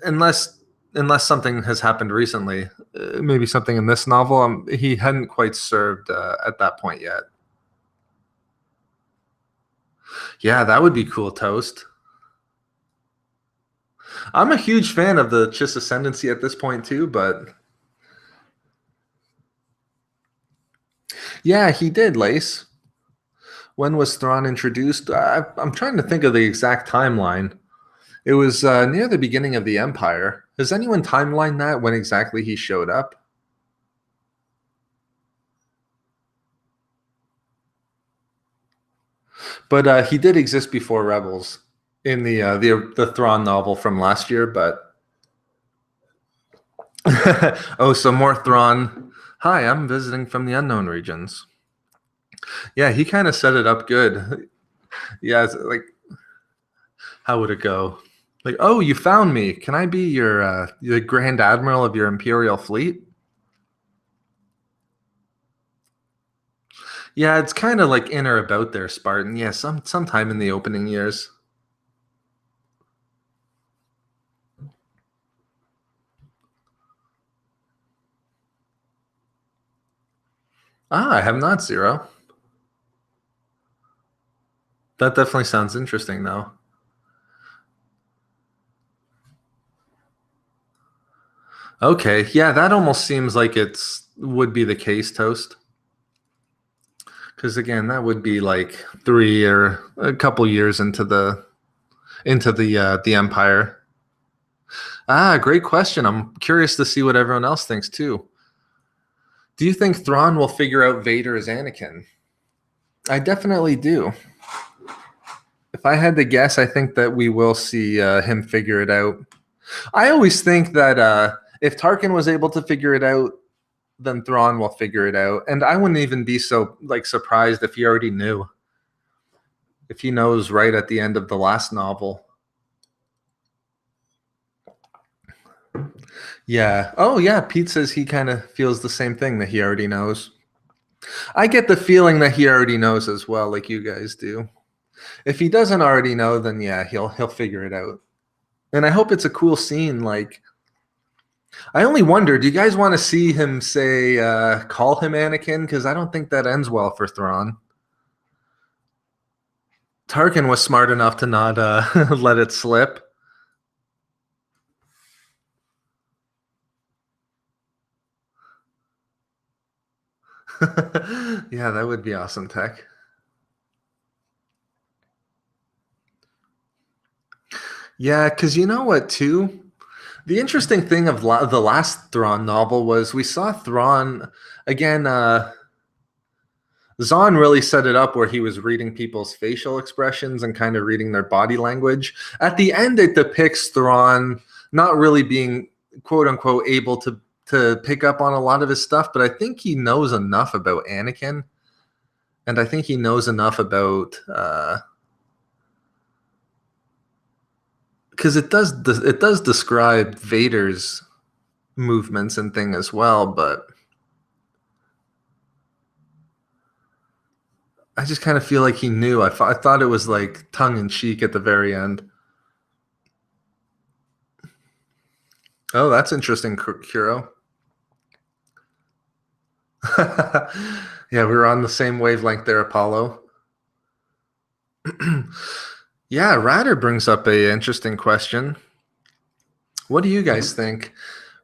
unless unless something has happened recently, maybe something in this novel, he hadn't quite served at that point yet. Yeah, that would be cool, Toast. I'm a huge fan of the Chiss Ascendancy at this point too, but yeah, he did, Lace. When was Thrawn introduced? I'm trying to think of the exact timeline. It was near the beginning of the Empire. Has anyone timeline that when exactly he showed up? But he did exist before Rebels in the Thrawn novel from last year. But oh, so more Thrawn. Hi, I'm visiting from the unknown regions. Yeah, he kind of set it up good. Yeah, it's like how would it go? Like, oh, you found me. Can I be your the Grand Admiral of your Imperial fleet? Yeah, it's kind of like in or about there, Spartan. Yeah, sometime in the opening years. Ah, I have not zero. That definitely sounds interesting, though. Okay, yeah, that almost seems like it's would be the case, Toast. Because again, that would be like 3 or a couple years into the Empire. Ah, great question. I'm curious to see what everyone else thinks too. Do you think Thrawn will figure out Vader as Anakin? I definitely do. If I had to guess, I think that we will see him figure it out. I always think that if Tarkin was able to figure it out, then Thrawn will figure it out. And I wouldn't even be so like surprised if he already knew. If he knows right at the end of the last novel. Yeah. Oh, yeah. Pete says he kind of feels the same thing that he already knows. I get the feeling that he already knows as well, like you guys do. If he doesn't already know, then yeah, he'll figure it out. And I hope it's a cool scene. Like, I only wonder, do you guys want to see him say, call him Anakin? Because I don't think that ends well for Thrawn. Tarkin was smart enough to not let it slip. Yeah, that would be awesome tech. Yeah, because you know what, too? The interesting thing of the last Thrawn novel was we saw Thrawn again. Zahn really set it up where he was reading people's facial expressions and kind of reading their body language. At the end, it depicts Thrawn not really being quote unquote able to pick up on a lot of his stuff, but I think he knows enough about Anakin, and I think he knows enough about because it does describe Vader's movements and thing as well, but I just kind of feel like he knew. I thought it was like tongue in cheek at the very end. Oh, that's interesting, Kuro. Yeah, we were on the same wavelength there, Apollo. Yeah, Ratter brings up a interesting question. What do you guys think?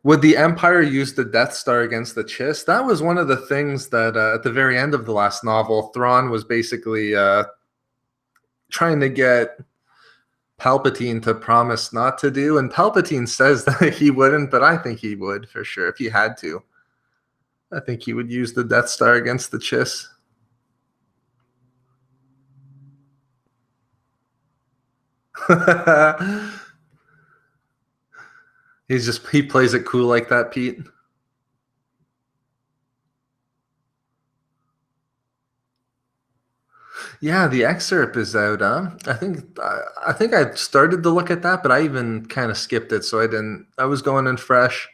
Would the Empire use the Death Star against the Chiss? That was one of the things that at the very end of the last novel, Thrawn was basically trying to get Palpatine to promise not to do, and Palpatine says that he wouldn't, but I think he would for sure if he had to. I think he would use the Death Star against the Chiss. He plays it cool like that, Pete. Yeah, the excerpt is out. I think I started to look at that, but I even kind of skipped it, so I didn't. I was going in fresh.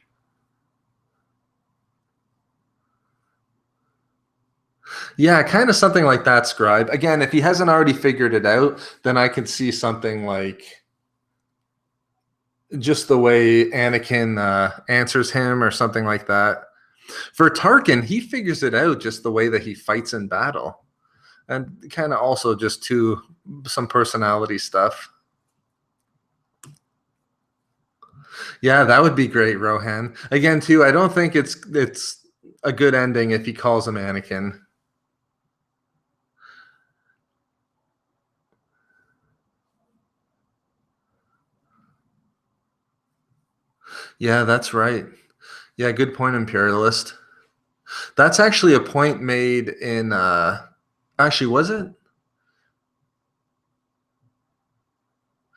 Yeah, kind of something like that, Scribe. Again, if he hasn't already figured it out, then I could see something like just the way Anakin answers him or something like that. For Tarkin, he figures it out just the way that he fights in battle. And kind of also just to some personality stuff. Yeah, that would be great, Rohan. Again, too, I don't think it's a good ending if he calls him Anakin. Yeah, that's right. Yeah, good point, Imperialist. That's actually a point made in actually was it?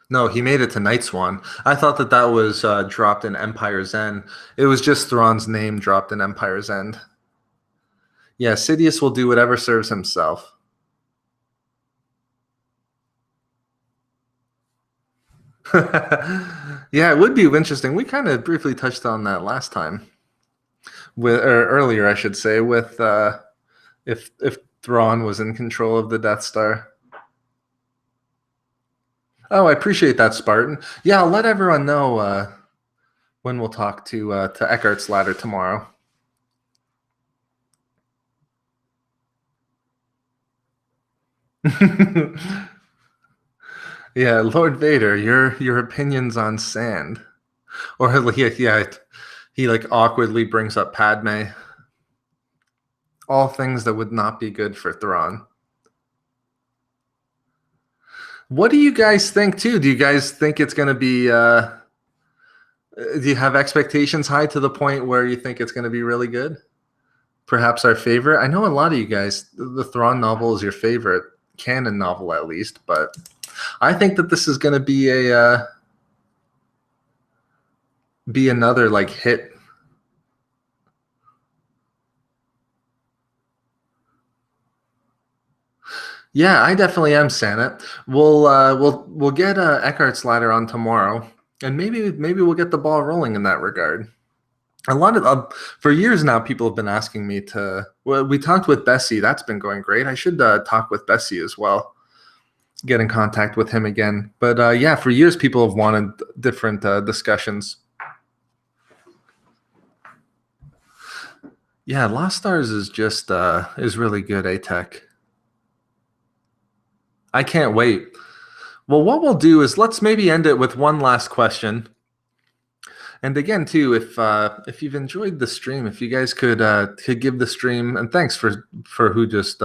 No, he made it to Night Swan. I thought that that was dropped in Empire's End. It was just Thrawn's name dropped in Empire's End. Yeah, Sidious will do whatever serves himself. Yeah, it would be interesting. We kind of briefly touched on that last time, with or earlier, I should say, with if Thrawn was in control of the Death Star. Oh, I appreciate that, Spartan. Yeah, I'll let everyone know when we'll talk to Eckhart's Ladder tomorrow. Yeah, Lord Vader, your opinions on sand. Or yeah, he like awkwardly brings up Padme. All things that would not be good for Thrawn. What do you guys think too? Do you guys think it's going to be do you have expectations high to the point where you think it's going to be really good? Perhaps our favorite. I know a lot of you guys, the Thrawn novel is your favorite canon novel at least, but I think that this is going to be another like hit. Yeah, I definitely am, Santa. We'll get Eckhart's ladder on tomorrow, and maybe we'll get the ball rolling in that regard. A lot of for years now, people have been asking me to. Well, we talked with Bessie. That's been going great. I should talk with Bessie as well. Get in contact with him again. But yeah, for years, people have wanted different discussions. Yeah, Lost Stars is just is really good, Tech. I can't wait. Well, what we'll do is let's maybe end it with one last question. And again, too, if you've enjoyed the stream, if you guys could give the stream, and thanks for who just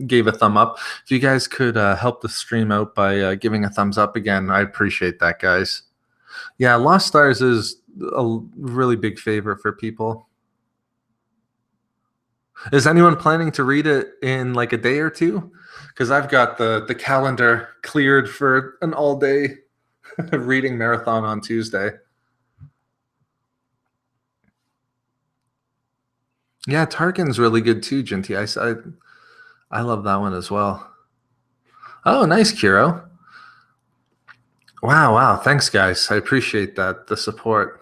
gave a thumb up. If you guys could help the stream out by giving a thumbs up again, I appreciate that, guys. Yeah, Lost Stars is a really big favor for people. Is anyone planning to read it in like a day or two? Because I've got the calendar cleared for an all day reading marathon on Tuesday. Yeah, Tarkin's really good too, Jinty. I love that one as well. Oh, nice, Kiro. Wow. Thanks, guys. I appreciate that, the support.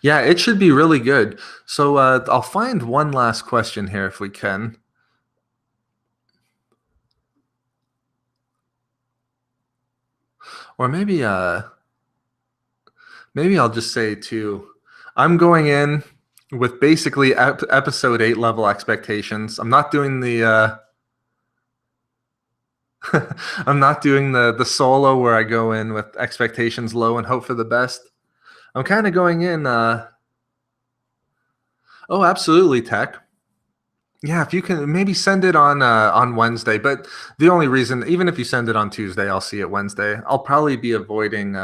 Yeah, it should be really good. So I'll find one last question here if we can. Or maybe I'll just say too, I'm going in with basically episode 8 level expectations. I'm not doing the I'm not doing the solo where I go in with expectations low and hope for the best. I'm kind of going in oh, absolutely, Tech. Yeah, if you can maybe send it on Wednesday, but the only reason, even if you send it on Tuesday, I'll see it Wednesday. I'll probably be avoiding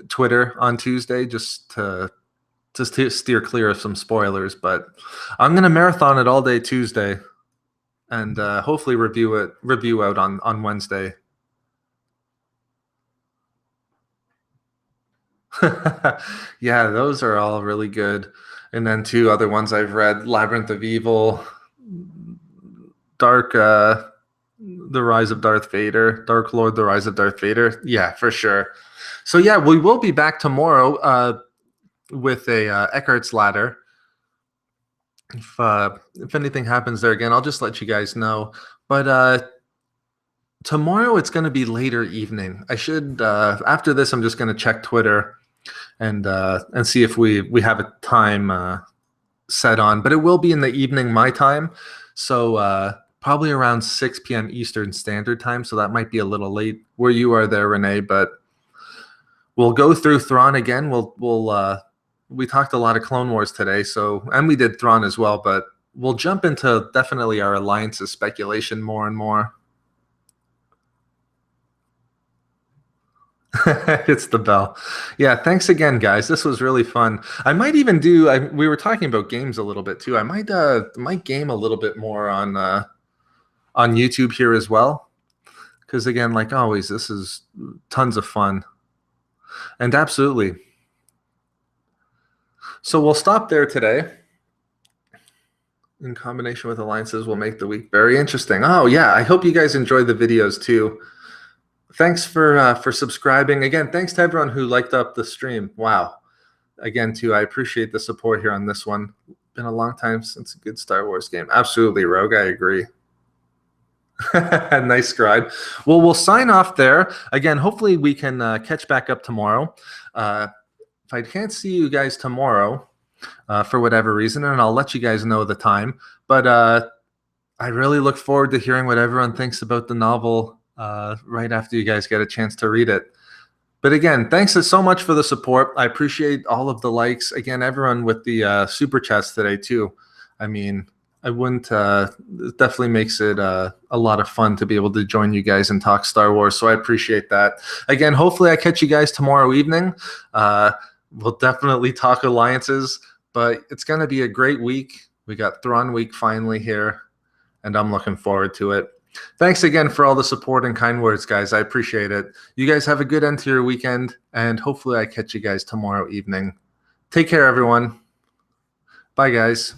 Twitter on Tuesday just to steer clear of some spoilers. But I'm gonna marathon it all day Tuesday, and hopefully review out on Wednesday. Yeah, those are all really good. And then two other ones I've read: Labyrinth of Evil, Dark, The Rise of Darth Vader, Dark Lord, The Rise of Darth Vader. Yeah, for sure. So yeah, we will be back tomorrow with a Eckhart's ladder. If anything happens there again, I'll just let you guys know. But tomorrow it's going to be later evening. I should after this, I'm just going to check Twitter and see if we have a time set on. But it will be in the evening my time, so probably around 6 p.m. Eastern Standard Time. So that might be a little late where you are there, Renee. But we'll go through Thrawn again. We talked a lot of Clone Wars today, and we did Thrawn as well. But we'll jump into definitely our alliances speculation more and more. It's the bell. Yeah, thanks again, guys. This was really fun. I might even do. We were talking about games a little bit too. I might game a little bit more on YouTube here as well, because again, like always, this is tons of fun, and absolutely. So we'll stop there today. In combination with alliances, will make the week very interesting. Oh yeah, I hope you guys enjoy the videos too. Thanks for subscribing. Again, thanks to everyone who liked up the stream. Wow. Again, too, I appreciate the support here on this one. Been a long time since a good Star Wars game. Absolutely, Rogue. I agree. Nice scribe. Well, we'll sign off there. Again, hopefully we can catch back up tomorrow. If I can't see you guys tomorrow for whatever reason, and I'll let you guys know the time, but I really look forward to hearing what everyone thinks about the novel right after you guys get a chance to read it. But again, thanks so much for the support. I appreciate all of the likes. Again, everyone with the super chats today too. I mean, I wouldn't. It definitely makes it a lot of fun to be able to join you guys and talk Star Wars. So I appreciate that. Again, hopefully I catch you guys tomorrow evening. We'll definitely talk alliances, but it's going to be a great week. We got Thrawn week finally here, and I'm looking forward to it. Thanks again for all the support and kind words, guys. I appreciate it. You guys have a good end to your weekend, and hopefully I catch you guys tomorrow evening. Take care, everyone. Bye, guys.